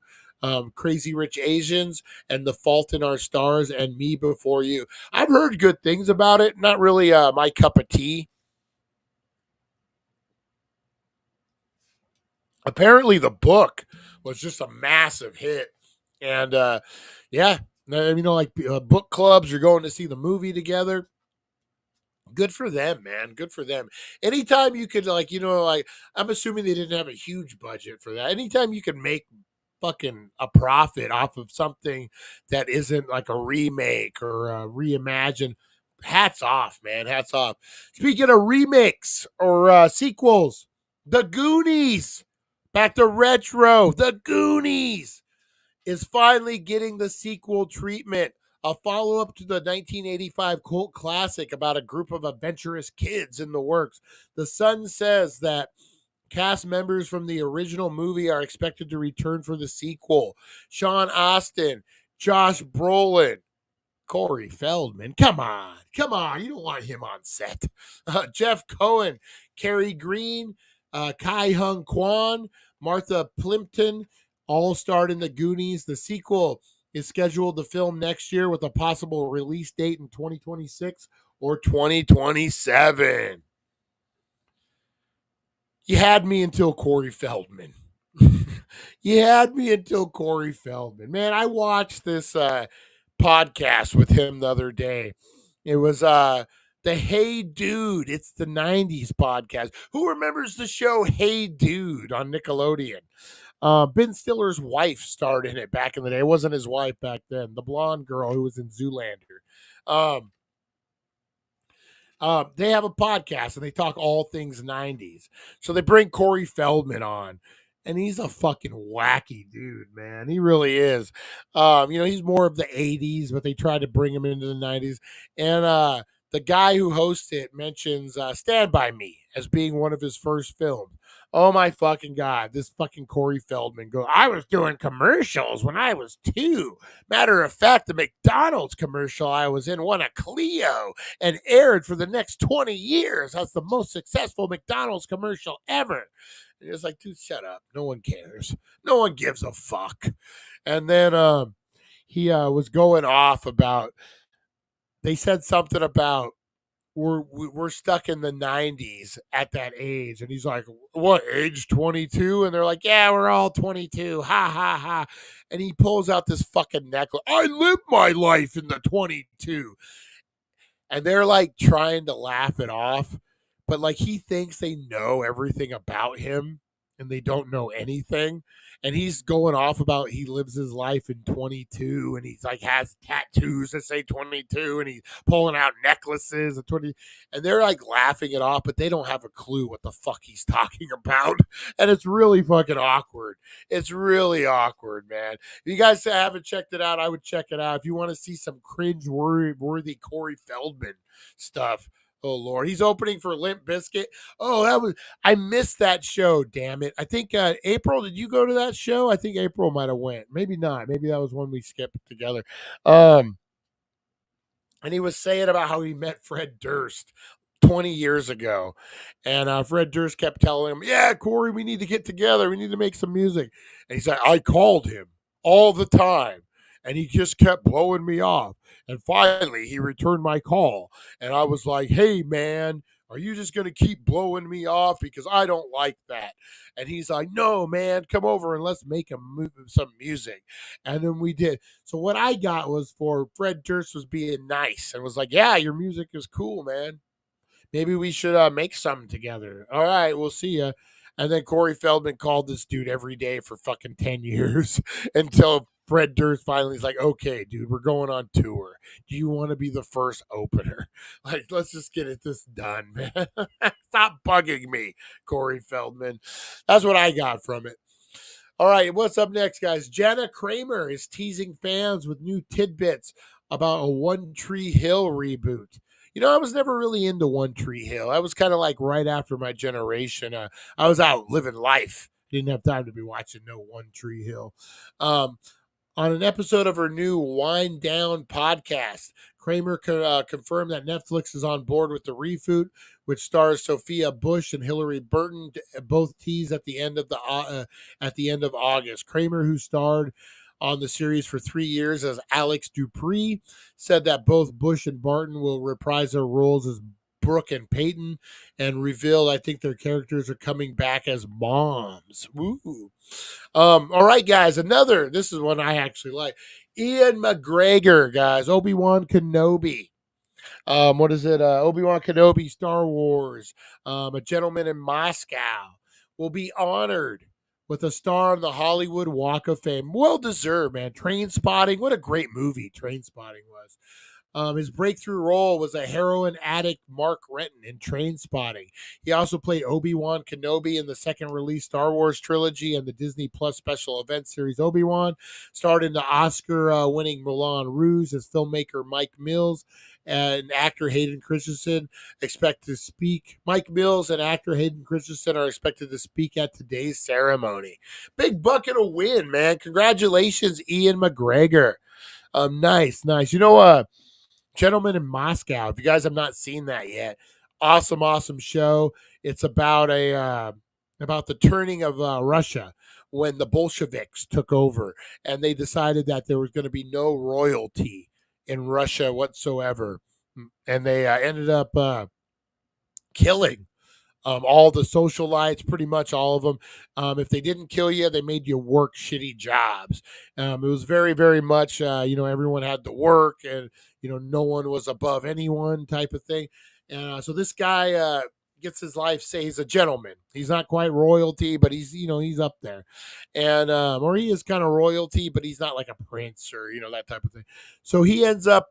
Crazy Rich Asians, and The Fault in Our Stars, and Me Before You. I've heard good things about it. Not really my cup of tea. Apparently, the book was just a massive hit. And, yeah, like book clubs, you're going to see the movie together. Good for them, man. Good for them. Anytime you could, I'm assuming they didn't have a huge budget for that. Anytime you can make fucking a profit off of something that isn't like a remake or a reimagine, hats off, man. Hats off. Speaking of remix or sequels, The Goonies, back to retro. The Goonies is finally getting the sequel treatment, a follow-up to the 1985 cult classic about a group of adventurous kids in the works. The Sun says that cast members from the original movie are expected to return for the sequel. Sean Astin, Josh Brolin, Corey Feldman. Come on. You don't want him on set. Jeff Cohen, Carrie Green, Kai Hung Kwan, Martha Plimpton, all starred in The Goonies. The sequel is scheduled to film next year with a possible release date in 2026 or 2027. You had me until Corey Feldman. Man, I watched this podcast with him the other day. It was the Hey Dude, it's the 90s podcast. Who remembers the show Hey Dude on Nickelodeon? Ben Stiller's wife starred in it back in the day. It wasn't his wife back then. The blonde girl who was in Zoolander. They have a podcast and they talk all things 90s. So they bring Corey Feldman on, and he's a fucking wacky dude, man. He really is. He's more of the 80s, but they tried to bring him into the 90s. And the guy who hosts it mentions Stand By Me as being one of his first films. Oh my fucking God. This fucking Corey Feldman goes, I was doing commercials when I was 2. Matter of fact, the McDonald's commercial I was in won a Clio and aired for the next 20 years. That's the most successful McDonald's commercial ever. And it's like, dude, shut up. No one cares. No one gives a fuck. And then he was going off about, they said something about, we're stuck in the 90s at that age. And he's like, what, age 22? And they're like, yeah, we're all 22. Ha, ha, ha. And he pulls out this fucking necklace. I lived my life in the 22. And they're like trying to laugh it off. But like he thinks they know everything about him and they don't know anything. And he's going off about he lives his life in 22 and he's like has tattoos that say 22 and he's pulling out necklaces at 20 and they're like laughing it off, but they don't have a clue what the fuck he's talking about. And it's really fucking awkward. It's really awkward, man. If you guys haven't checked it out, I would check it out. If you want to see some cringe worthy Corey Feldman stuff. Oh Lord, he's opening for Limp Bizkit. Oh, I missed that show. Damn it! I think April. Did you go to that show? I think April might have went. Maybe not. Maybe that was one we skipped together. And he was saying about how he met Fred Durst 20 years ago, and Fred Durst kept telling him, "Yeah, Corey, we need to get together. We need to make some music." And he's like, "I called him all the time, and he just kept blowing me off." And finally, he returned my call. And I was like, hey, man, are you just going to keep blowing me off? Because I don't like that. And he's like, no, man, come over and let's make some music. And then we did. So what I got was for Fred Durst was being nice and was like, yeah, your music is cool, man. Maybe we should make something together. All right, we'll see ya. And then Corey Feldman called this dude every day for fucking 10 years until Fred Durst finally is like, okay, dude, we're going on tour. Do you want to be the first opener? Like, let's just get this done, man. Stop bugging me, Corey Feldman. That's what I got from it. All right, what's up next, guys? Jenna Kramer is teasing fans with new tidbits about a One Tree Hill reboot. You know, I was never really into One Tree Hill. I was kind of like right after my generation. I was out living life. Didn't have time to be watching no One Tree Hill. On an episode of her new Wind Down podcast, Kramer confirmed that Netflix is on board with the reboot, which stars Sophia Bush and Hillary Burton, both teased at the end of August. Kramer, who starred on the series for 3 years as Alex Dupree, said that both Bush and Barton will reprise their roles as Brooke and Peyton, and revealed I think their characters are coming back as moms. Woo. All right, guys. This is one I actually like. Ian McGregor, guys. Obi-Wan Kenobi. What is it? Obi-Wan Kenobi, Star Wars. A Gentleman in Moscow will be honored with a star on the Hollywood Walk of Fame. Well deserved, man. Trainspotting. What a great movie Trainspotting was. His breakthrough role was a heroin addict, Mark Renton, in Trainspotting. He also played Obi-Wan Kenobi in the second release Star Wars trilogy and the Disney Plus special event series Obi-Wan. Starred in the Oscar-winning Moulin Rouge as filmmaker Mike Mills and actor Hayden Christensen expect to speak. Mike Mills and actor Hayden Christensen are expected to speak at today's ceremony. Big bucket of win, man. Congratulations, Ian McGregor. Nice. You know, Gentleman in Moscow. If you guys have not seen that yet, awesome show. It's about about the turning of Russia when the Bolsheviks took over, and they decided that there was going to be no royalty in Russia whatsoever, and they ended up killing all the socialites, pretty much all of them. If they didn't kill you, they made you work shitty jobs. It was very, very much, everyone had to work and, no one was above anyone type of thing. So this guy gets his life, say he's a gentleman. He's not quite royalty, but he's up there. And, or he is kind of royalty, but he's not like a prince or, that type of thing. So he ends up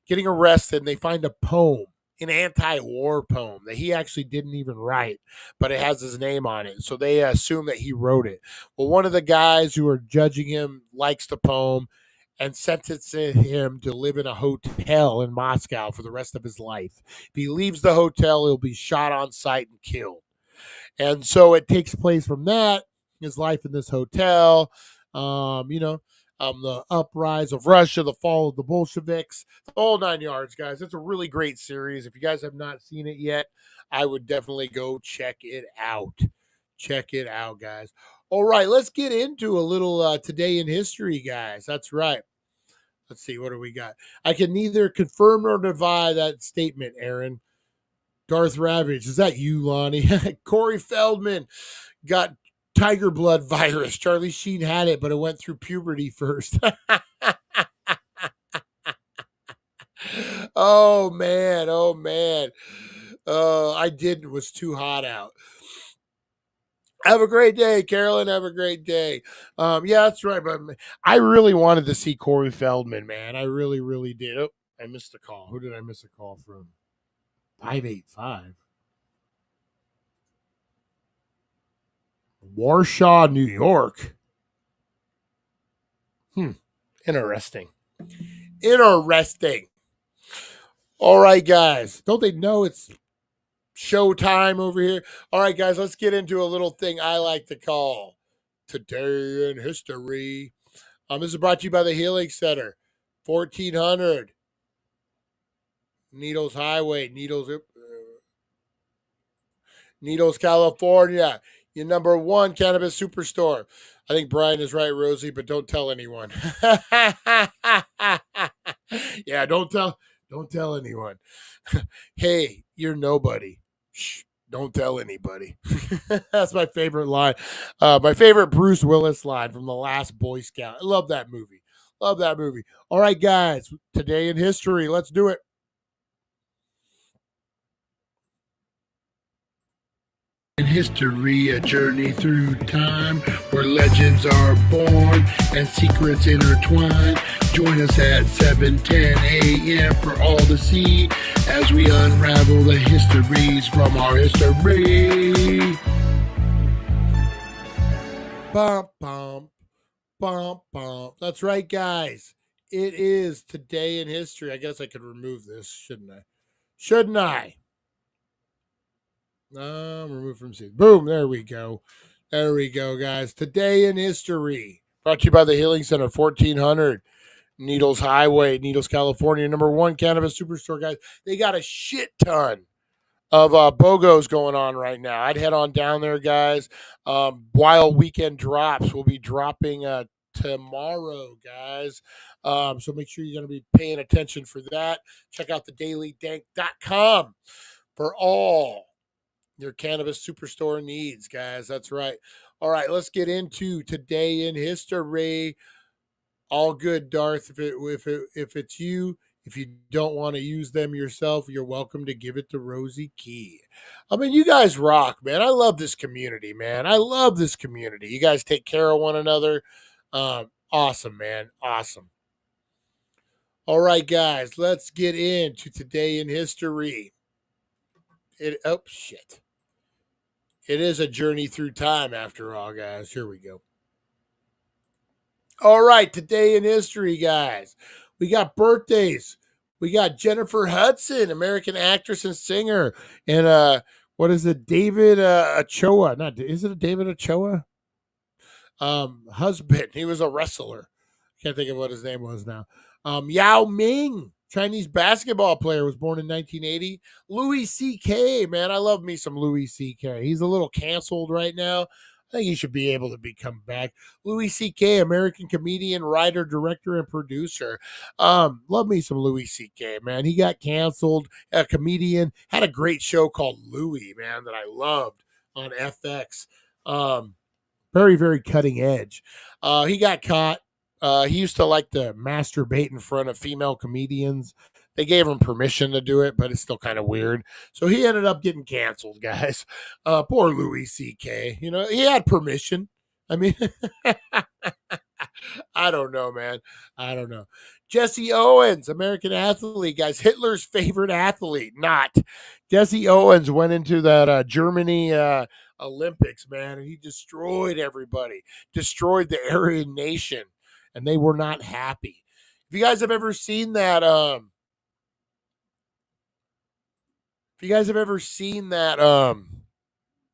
getting arrested and they find a poem, an anti-war poem that he actually didn't even write, but it has his name on it. So they assume that he wrote it. Well, one of the guys who are judging him likes the poem and sentences him to live in a hotel in Moscow for the rest of his life. If he leaves the hotel, he'll be shot on sight and killed. And so it takes place from that, his life in this hotel, the uprise of Russia, the fall of the Bolsheviks, the whole 9 yards, guys. It's a really great series. If you guys have not seen it yet, I would definitely go check it out. Check it out, guys. All right, let's get into a little today in history, guys. That's right. Let's see, what do we got? I can neither confirm nor deny that statement, Aaron. Darth Ravage, is that you, Lonnie? Corey Feldman got tiger blood virus. Charlie Sheen had it, but it went through puberty first. Oh man. I didn't. It was too hot out. Have a great day, Carolyn. Have a great day. Yeah, that's right. But I really wanted to see Corey Feldman, man. I really, really did. Oh, I missed a call. Who did I miss a call from? 585. Warsaw, New York. Interesting. Interesting. All right, guys. Don't they know it's showtime over here? All right, guys, let's get into a little thing I like to call Today in History. This is brought to you by the Healing Center, 1400 Needles Highway, Needles, California. Your number one cannabis superstore. I think Brian is right, Rosie, but don't tell anyone. Yeah, don't tell anyone. Hey, you're nobody. Shh, don't tell anybody. That's my favorite line. My favorite Bruce Willis line from The Last Boy Scout. I love that movie. Love that movie. All right, guys, today in history, let's do it. In history, a journey through time where legends are born and secrets intertwine. Join us at 7:10 a.m. for all to see as we unravel the histories from our history. Bump, bump, bump, bump. That's right, guys. It is today in history. I guess I could remove this, shouldn't I? Shouldn't I? Remove from scene. Boom. There we go. There we go, guys. Today in history. Brought to you by the Healing Center, 1400 Needles Highway, Needles, California. Number one cannabis superstore, guys. They got a shit ton of BOGOs going on right now. I'd head on down there, guys. Wild weekend drops will be dropping tomorrow, guys. So make sure you're going to be paying attention for that. Check out the dailydank.com for all your cannabis superstore needs, guys. That's right. All right, let's get into today in history. All good, Darth. If it's you, if you don't want to use them yourself, you're welcome to give it to Rosie Key. I mean, you guys rock, man. I love this community, man. I love this community. You guys take care of one another. Awesome, man. Awesome. All right, guys, let's get into today in history. Shit. It is a journey through time after all, guys. Here we go. All right, today in history, guys. We got birthdays. We got Jennifer Hudson, American actress and singer. And what is it? David Ochoa. Is it David Ochoa? Husband. He was a wrestler. Can't think of what his name was now. Yao Ming, Chinese basketball player, was born in 1980. Louis C.K., man, I love me some Louis C.K. He's a little canceled right now. I think he should be able to come back. Louis C.K., American comedian, writer, director, and producer. Love me some Louis C.K., man. He got canceled. A comedian. Had a great show called Louis, man, that I loved on FX. Very, very cutting edge. He got caught. He used to like to masturbate in front of female comedians. They gave him permission to do it, but it's still kind of weird. So he ended up getting canceled, guys. Poor Louis C.K. You know, he had permission. I mean, I don't know, man. I don't know. Jesse Owens, American athlete, guys. Hitler's favorite athlete. Not. Jesse Owens went into that Germany Olympics, man, and he destroyed everybody. Destroyed the Aryan nation. And they were not happy. If you guys have ever seen that,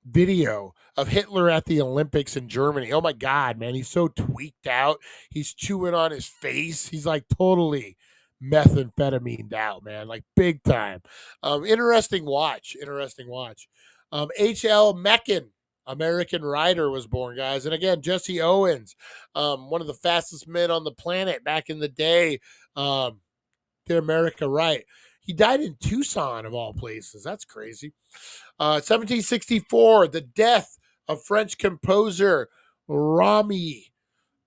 video of Hitler at the Olympics in Germany. Oh my God, man. He's so tweaked out. He's chewing on his face. He's like totally methamphetamine out, man, like big time. Interesting watch. H.L. Mencken, American writer, was born, guys. And again, Jesse Owens, one of the fastest men on the planet back in the day. Did America right. He died in Tucson, of all places. That's crazy. 1764, the death of French composer Rami.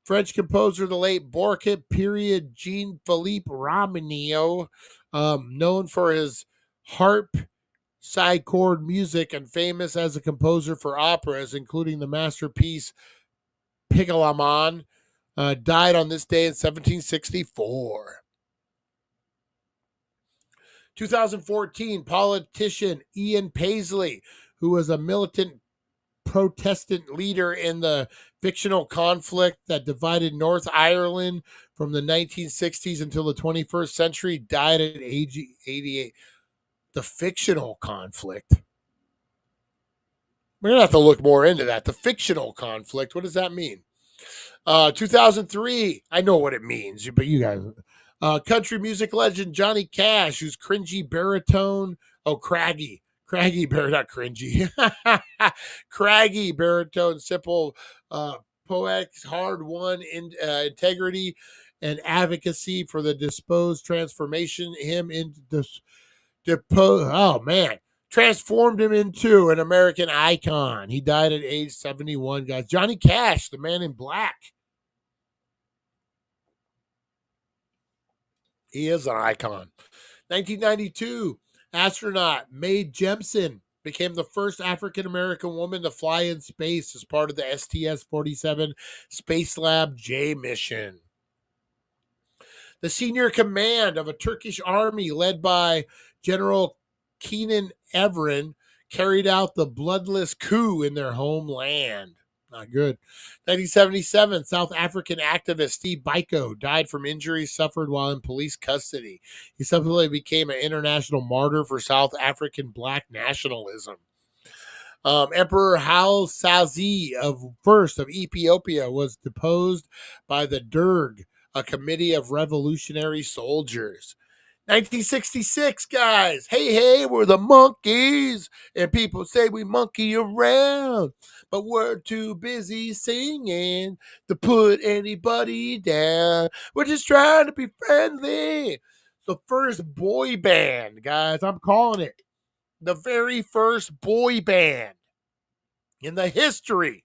French composer, the late Baroque period Jean-Philippe Rameau, known for his harp side chord music and famous as a composer for operas, including the masterpiece Piccolomon, died on this day in 1764. 2014, politician Ian Paisley, who was a militant Protestant leader in the fictional conflict that divided North Ireland from the 1960s until the 21st century, died at age 88. The fictional conflict. We're going to have to look more into that. The fictional conflict. What does that mean? 2003. I know what it means, but you guys. Country music legend Johnny Cash, whose cringy baritone. Oh, craggy baritone, not cringy. Craggy baritone, simple, poetics, hard-won integrity and advocacy for the disposed transformation him into transformed him into an American icon. He died at age 71, guys. Johnny Cash, the man in black. He is an icon. 1992, astronaut Mae Jemison became the first African-American woman to fly in space as part of the STS-47 Space Lab J mission. The senior command of a Turkish army led by General Kenan Evren carried out the bloodless coup in their homeland. Not good. 1977, South African activist Steve Biko died from injuries suffered while in police custody. He subsequently became an international martyr for South African black nationalism. Emperor Haile Selassie of Ethiopia was deposed by the Derg, a committee of revolutionary soldiers. 1966, guys. Hey, we're the monkeys. And people say we monkey around, but we're too busy singing to put anybody down. We're just trying to be friendly. The first boy band, guys. I'm calling it. The very first boy band in the history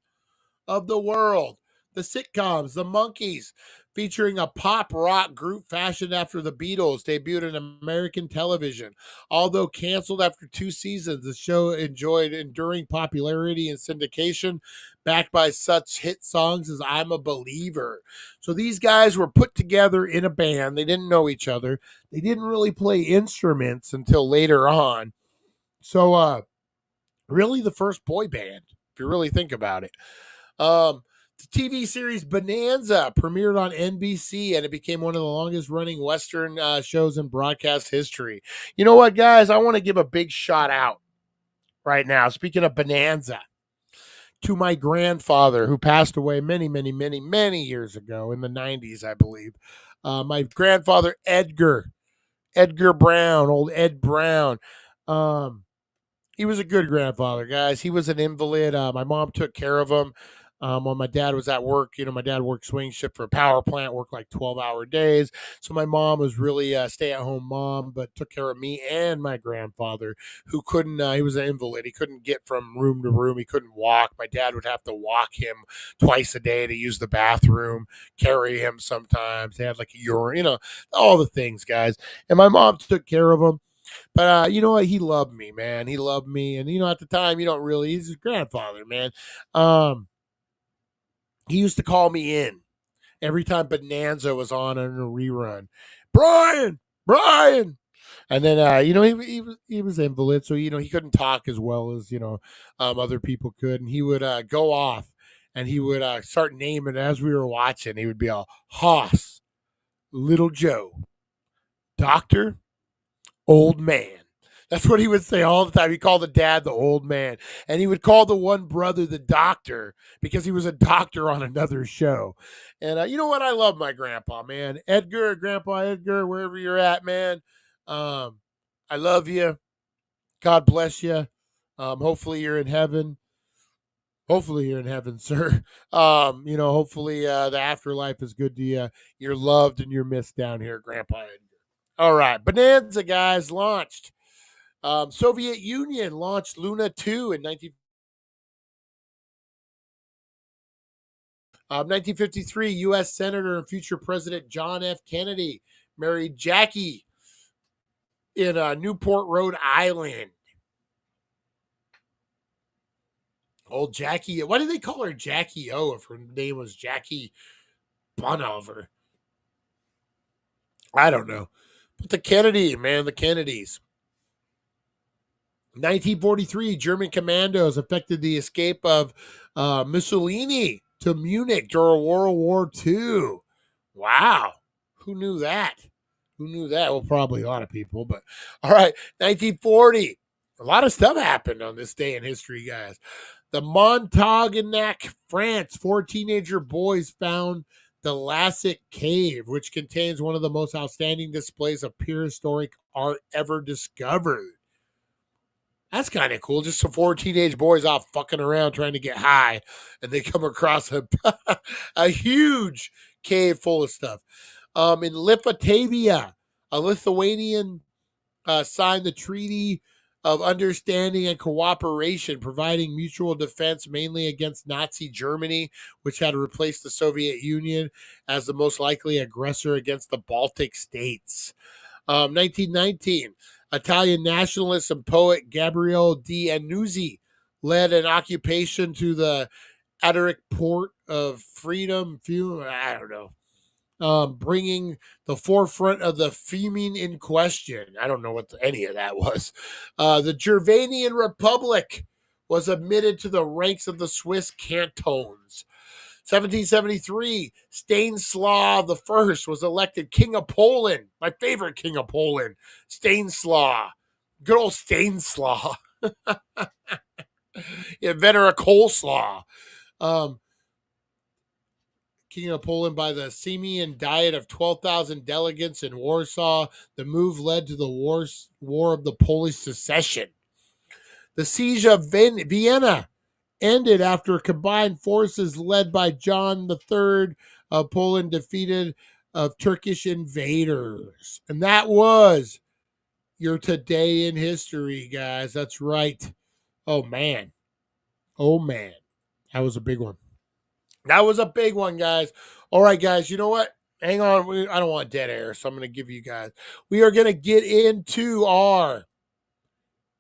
of the world. The sitcoms, The Monkees, featuring a pop rock group fashioned after the Beatles, debuted on American television. Although canceled after 2 seasons, the show enjoyed enduring popularity and syndication, backed by such hit songs as I'm a Believer. So these guys were put together in a band. They didn't know each other. They didn't really play instruments until later on. So, really the first boy band, if you really think about it. The TV series Bonanza premiered on NBC, and it became one of the longest running Western shows in broadcast history. You know what, guys? I want to give a big shout out right now. Speaking of Bonanza, to my grandfather who passed away many, many, many, many years ago in the 90s, I believe. My grandfather, Edgar Brown, old Ed Brown. He was a good grandfather, guys. He was an invalid. My mom took care of him. When my dad was at work, my dad worked swing shift for a power plant, worked like 12-hour days. So my mom was really a stay-at-home mom, but took care of me and my grandfather, who couldn't, he was an invalid. He couldn't get from room to room. He couldn't walk. My dad would have to walk him twice a day to use the bathroom, carry him sometimes. They had like a urine, all the things, guys. And my mom took care of him. But you know what? He loved me, man. He loved me. And, at the time, he's his grandfather, man. He used to call me in every time Bonanza was on in a rerun. Brian. And then, he was invalid. So, he couldn't talk as well as, other people could. And he would go off and he would start naming as we were watching. He would be all Hoss, Little Joe, Doctor, Old Man. That's what he would say all the time. He called the dad the old man. And he would call the one brother the doctor because he was a doctor on another show. And you know what? I love my grandpa, man. Grandpa Edgar, wherever you're at, man. I love you. God bless you. Hopefully you're in heaven. Hopefully you're in heaven, sir. Hopefully the afterlife is good to you. You're loved and you're missed down here, Grandpa Edgar. All right. Bonanza, guys, launched. Soviet Union launched Luna 2 in 1953. U.S. Senator and future President John F. Kennedy married Jackie in Newport, Rhode Island. Old Jackie. Why did they call her Jackie O if her name was Jackie Bonover? I don't know. But the Kennedys. 1943, German commandos effected the escape of Mussolini to Munich during World War II. Wow. Who knew that? Well, probably a lot of people, but all right. 1940. A lot of stuff happened on this day in history, guys. The Montagnac, France, 4 teenager boys found the Lassic Cave, which contains one of the most outstanding displays of prehistoric art ever discovered. That's kind of cool. Just some 4 teenage boys off fucking around trying to get high, and they come across a huge cave full of stuff. In Lithuania, a Lithuanian signed the Treaty of Understanding and Cooperation, providing mutual defense mainly against Nazi Germany, which had replaced the Soviet Union as the most likely aggressor against the Baltic states. 1919, Italian nationalist and poet Gabriele D'Annunzio led an occupation to the Adriatic port of freedom. I don't know. Bringing the forefront of the fuming in question. I don't know what any of that was. The Germanian Republic was admitted to the ranks of the Swiss cantons. 1773, Stanislaw I was elected King of Poland. My favorite King of Poland, Stanislaw. Good old Stanislaw. Inventor of coleslaw. King of Poland by the Semian Diet of 12,000 delegates in Warsaw. The move led to the War of the Polish Secession. The siege of Vienna ended after combined forces led by John III of Poland defeated of Turkish invaders. And that was your today in history, guys. That's right. Oh, man. That was a big one. Guys. All right, guys. You know what? Hang on. I don't want dead air, so I'm going to give you guys. We are going to get into our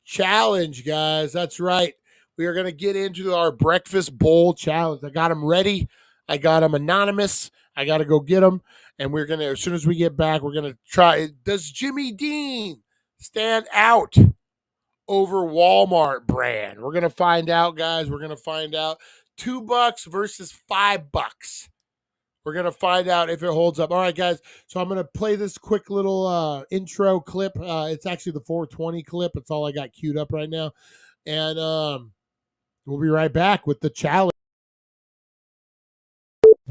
challenge, guys. That's right. We are going to get into our breakfast bowl challenge. I got them ready. I got them anonymous. I got to go get them. And we're going to, as soon as we get back, we're going to try. Does Jimmy Dean stand out over Walmart brand? We're going to find out, guys. We're going to find out. $2 versus $5. We're going to find out if it holds up. All right, guys. So I'm going to play this quick little intro clip. It's actually the 420 clip. It's all I got queued up right now. And we'll be right back with the challenge.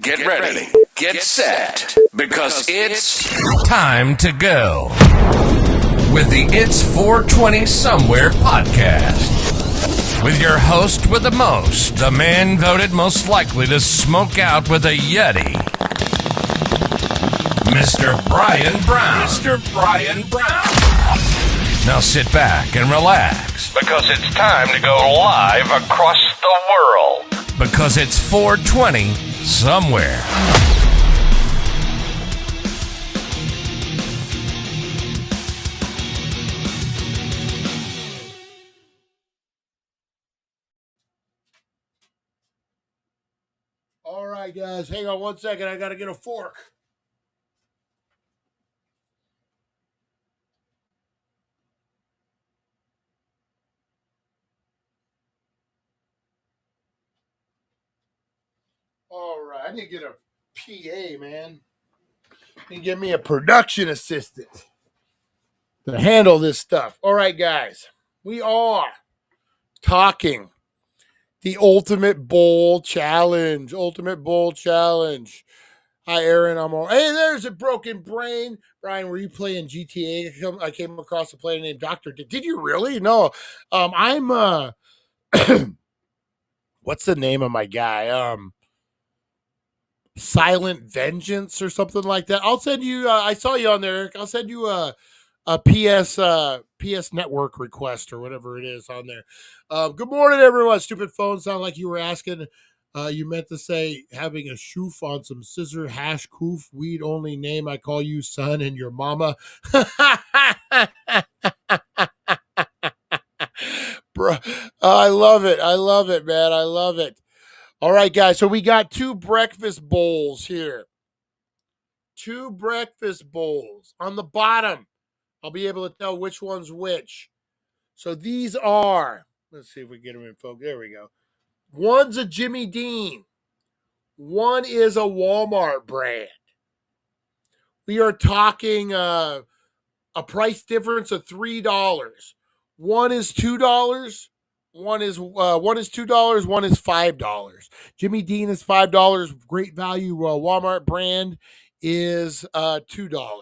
Get ready. Get set. Because it's time to go with the It's 420 Somewhere podcast. With your host with the most, the man voted most likely to smoke out with a Yeti, Mr. Brian Brown. Now sit back and relax. Because it's time to go live across the world. Because it's 420 Somewhere. All right, guys. Hang on 1 second. I got to get a fork. All right. I need to get a PA, man. You give me a production assistant. to handle this stuff. All right, guys, we are talking the Ultimate Bowl Challenge. Ultimate Bowl Challenge. Hi, Aaron. I'm all. Hey, there's a broken brain. Brian, were you playing GTA? I came across a player named Doctor. Did you really? No. I'm what's the name of my guy? Silent Vengeance or something like that. I'll send you. I saw you on there, Eric. I'll send you a PS network request or whatever it is on there. Good morning, everyone. Stupid phone sound like you were asking. You meant to say having a shoof on some scissor hash coof weed only name. I call you son and your mama. Bro, I love it. I love it, man. I love it. All right, guys. So we got 2 breakfast bowls here. 2 breakfast bowls. On the bottom, I'll be able to tell which one's which. So these are, let's see if we get them in focus. There we go. One's a Jimmy Dean. One is a Walmart brand. We are talking a price difference of $3. One is $2. One is $2. One is $5. Jimmy Dean is $5. Great value. Walmart brand is $2.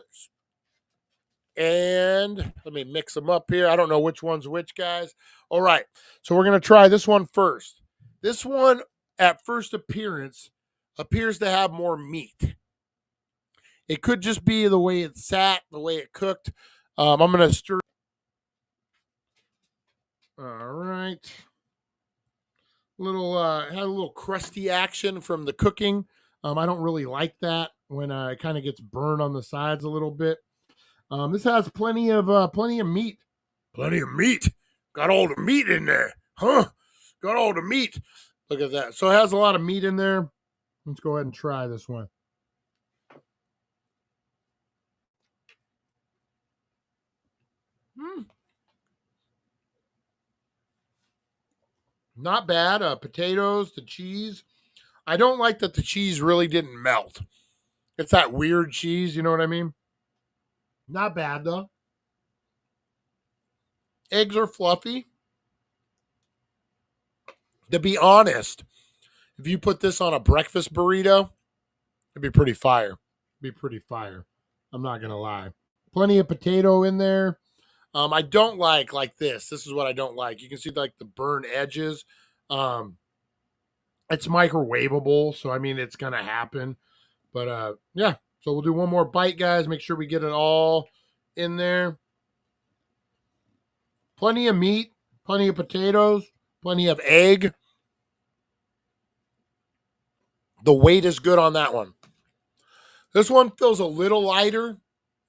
And let me mix them up here. I don't know which one's which, guys. All right. So we're going to try this one first. This one, at first appearance, appears to have more meat. It could just be the way it sat, the way it cooked. I'm going to stir. All right. Had a little crusty action from the cooking. I don't really like that when it kind of gets burned on the sides a little bit. This has plenty of meat. Plenty of meat. Got all the meat in there. Huh? Got all the meat. Look at that. So it has a lot of meat in there. Let's go ahead and try this one. Not bad. Potatoes, the cheese. I don't like that the cheese really didn't melt. It's that weird cheese, you know what I mean? Not bad, though. Eggs are fluffy. To be honest, if you put this on a breakfast burrito, it'd be pretty fire. I'm not going to lie. Plenty of potato in there. I don't like this. This is what I don't like. You can see like the burn edges. It's microwavable, so I mean it's going to happen. But yeah, so we'll do one more bite, guys. Make sure we get it all in there. Plenty of meat, plenty of potatoes, plenty of egg. The weight is good on that one. This one feels a little lighter,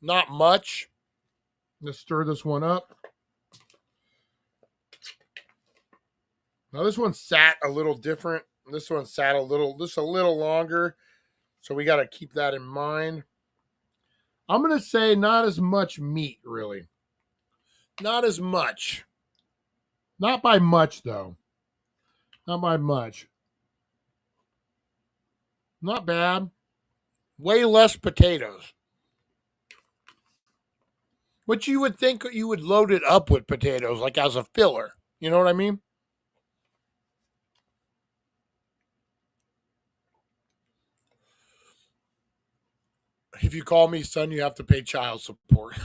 not much. Let's stir this one up. Now this one sat a little different. This one sat a little longer. So we got to keep that in mind. I'm going to say not as much meat, really. Not as much. Not by much, though. Not by much. Not bad. Way less potatoes. Which you would think you would load it up with potatoes, like as a filler. You know what I mean? If you call me son, you have to pay child support.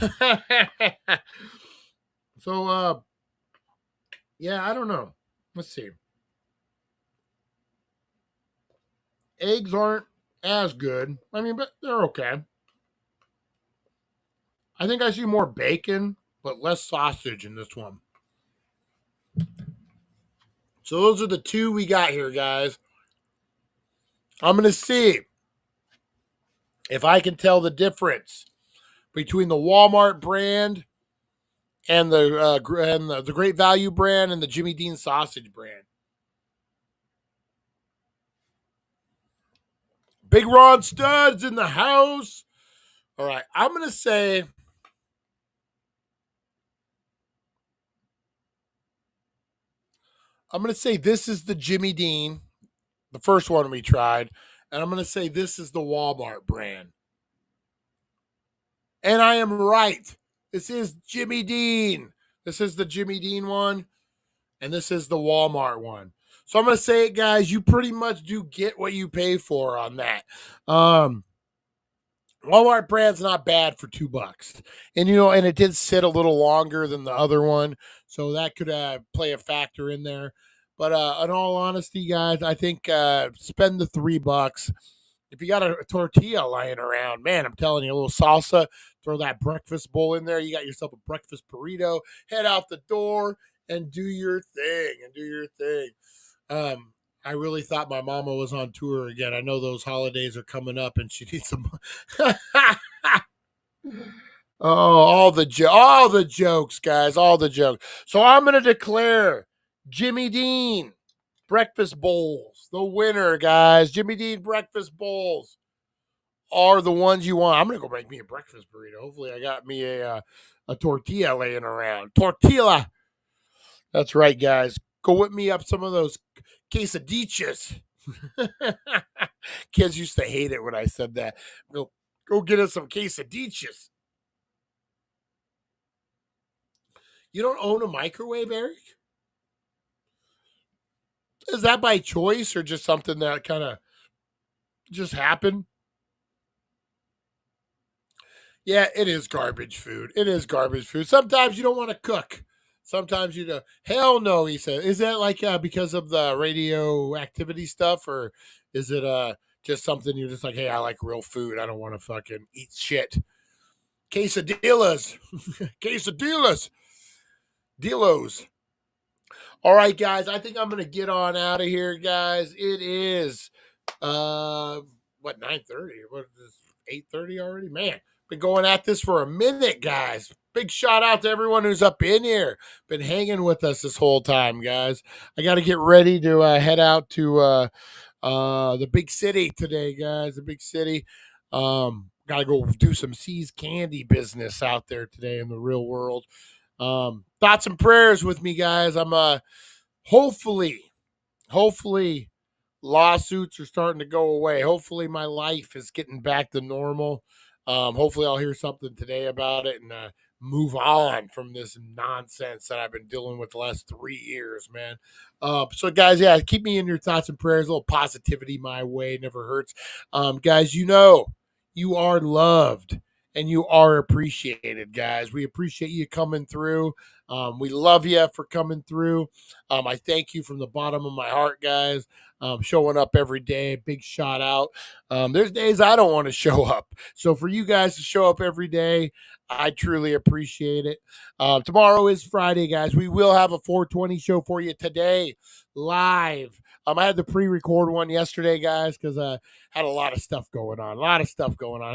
So, yeah, I don't know. Let's see. Eggs aren't as good. I mean, but they're okay. I think I see more bacon, but less sausage in this one. So those are the 2 we got here, guys. I'm going to see if I can tell the difference between the Walmart brand and the Great Value brand and the Jimmy Dean sausage brand. Big Ron Studs in the house. All right, I'm going to say this is the Jimmy Dean, the first one we tried, and I'm going to say this is the Walmart brand. And I am right. This is Jimmy Dean. This is the Jimmy Dean one, and this is the Walmart one. So I'm going to say it, guys. You pretty much do get what you pay for on that. Walmart brand's not bad for $2. And, and it did sit a little longer than the other one. So that could play a factor in there. But in all honesty, guys, I think spend the $3. If you got a tortilla lying around, man, I'm telling you, a little salsa, throw that breakfast bowl in there. You got yourself a breakfast burrito, head out the door and do your thing. I really thought my mama was on tour again. I know those holidays are coming up and she needs some. Oh, all the jokes, guys, all the jokes. So I'm going to declare Jimmy Dean breakfast bowls the winner, guys. Jimmy Dean breakfast bowls are the ones you want. I'm going to go make me a breakfast burrito. Hopefully I got me a tortilla laying around. Tortilla. That's right, guys. Go whip me up some of those quesadillas. Kids used to hate it when I said that. Go get us some quesadillas. You don't own a microwave, Eric? Is that by choice or just something that kind of just happened? Yeah, it is garbage food. It is garbage food. Sometimes you don't want to cook. Sometimes you don't. Hell no, he said. Is that like because of the radioactivity stuff, or is it just something you're just like, hey, I like real food. I don't want to fucking eat shit. Quesadillas. Quesadillas. Delos. All right, guys. I think I'm gonna get on out of here, guys. It is 9:30? What is 8:30 already? Man, been going at this for a minute, guys. Big shout out to everyone who's up in here. Been hanging with us this whole time, guys. I got to get ready to head out to the big city today, guys. The big city. Got to go do some C's candy business out there today in the real world. Thoughts and prayers with me, guys. I'm hopefully lawsuits are starting to go away. Hopefully my life is getting back to normal. Hopefully I'll hear something today about it and move on from this nonsense that I've been dealing with the last 3 years, man. So guys, yeah, keep me in your thoughts and prayers. A little positivity my way never hurts. Guys, you are loved and you are appreciated, guys. We appreciate you coming through. We love you for coming through. I thank you from the bottom of my heart, guys. Showing up every day. Big shout out. There's days I don't want to show up. So for you guys to show up every day, I truly appreciate it. Tomorrow is Friday, guys. We will have a 420 show for you today, live. I had to pre-record one yesterday, guys, because I had a lot of stuff going on. I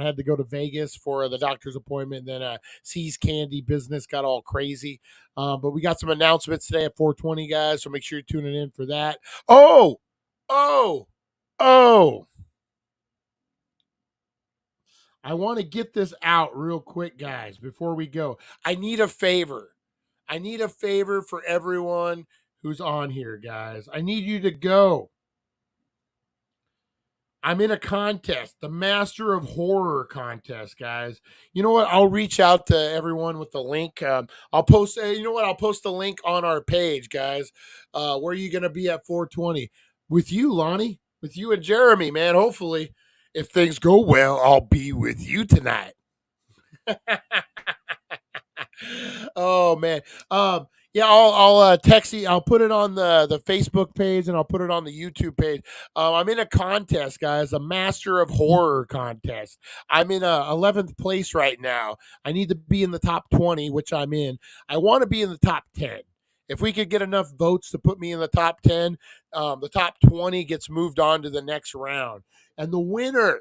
had to go to Vegas for the doctor's appointment. Then C's Candy business got all crazy. But we got some announcements today at 420, guys. So make sure you're tuning in for that. Oh! I want to get this out real quick, guys, before we go. I need a favor. For everyone who's on here, guys. I need you to go. I'm in a contest, the Master of Horror contest, guys. You know what? I'll reach out to everyone with the link. I'll post. I'll post the link on our page, guys. Where are you going to be at 420? With you, Lonnie. With you and Jeremy, man. Hopefully, if things go well, I'll be with you tonight. Oh man. Yeah, I'll text you. I'll put it on the Facebook page and I'll put it on the YouTube page. I'm in a contest, guys, a Master of Horror contest. I'm in 11th place right now. I need to be in the top 20, which I'm in. I want to be in the top 10. If we could get enough votes to put me in the top 10, the top 20 gets moved on to the next round. And the winner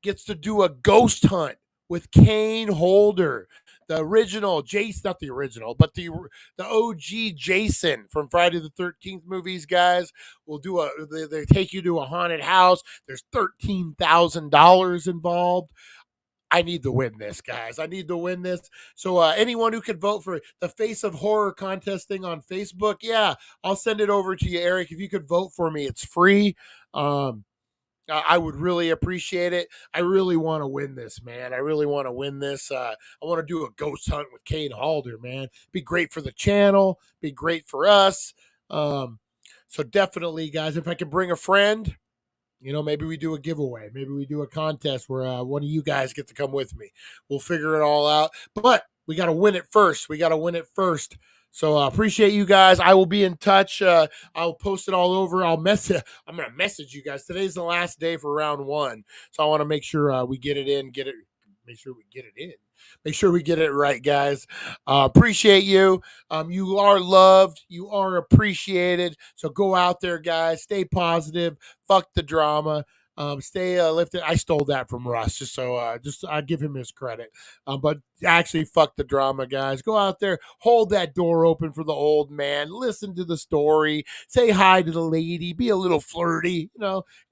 gets to do a ghost hunt with Kane Holder. The original Jason, not the original, but the OG Jason from Friday the 13th movies, guys. Will do they take you to a haunted house. There's $13,000 involved. I need to win this, guys. I need to win this. So anyone who could vote for the Face of Horror contest thing on Facebook, yeah, I'll send it over to you, Eric. If you could vote for me, it's free. I would really appreciate it. I really want to win this, man. I really want to win this. I want to do a ghost hunt with Kane Halder, man. Be great for the channel. Be great for us. So definitely, guys, if I can bring a friend, maybe we do a giveaway. Maybe we do a contest where one of you guys get to come with me. We'll figure it all out. But we got to win it first. So appreciate you guys. I will be in touch. I'll post it all over. I'm going to message you guys. Today's the last day for round 1. So I want to make sure we get it in, make sure we get it right, guys. Appreciate you. You are loved. You are appreciated. So go out there, guys. Stay positive. Fuck the drama. Stay lifted. I stole that from Russ, just I give him his credit. But actually, fuck the drama, guys. Go out there, hold that door open for the old man. Listen to the story. Say hi to the lady. Be a little flirty.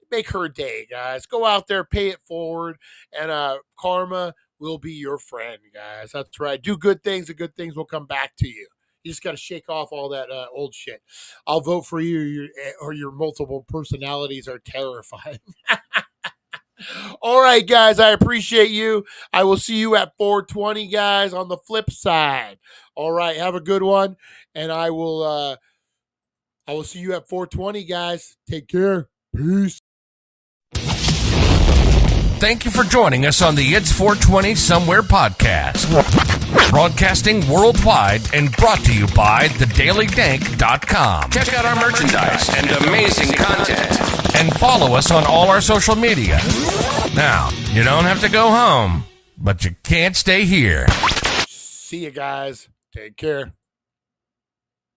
Make her day, guys. Go out there, pay it forward, and karma will be your friend, guys. That's right. Do good things, and good things will come back to you. You just got to shake off all that old shit. I'll vote for you, or your multiple personalities are terrifying. All right, guys, I appreciate you. I will see you at 420, guys, on the flip side. All right, have a good one, and I will see you at 420, guys. Take care. Peace. Thank you for joining us on the It's 420 Somewhere podcast. Broadcasting worldwide and brought to you by thedailydank.com. Check out our merchandise and amazing content. And follow us on all our social media. Now, you don't have to go home, but you can't stay here. See you guys. Take care.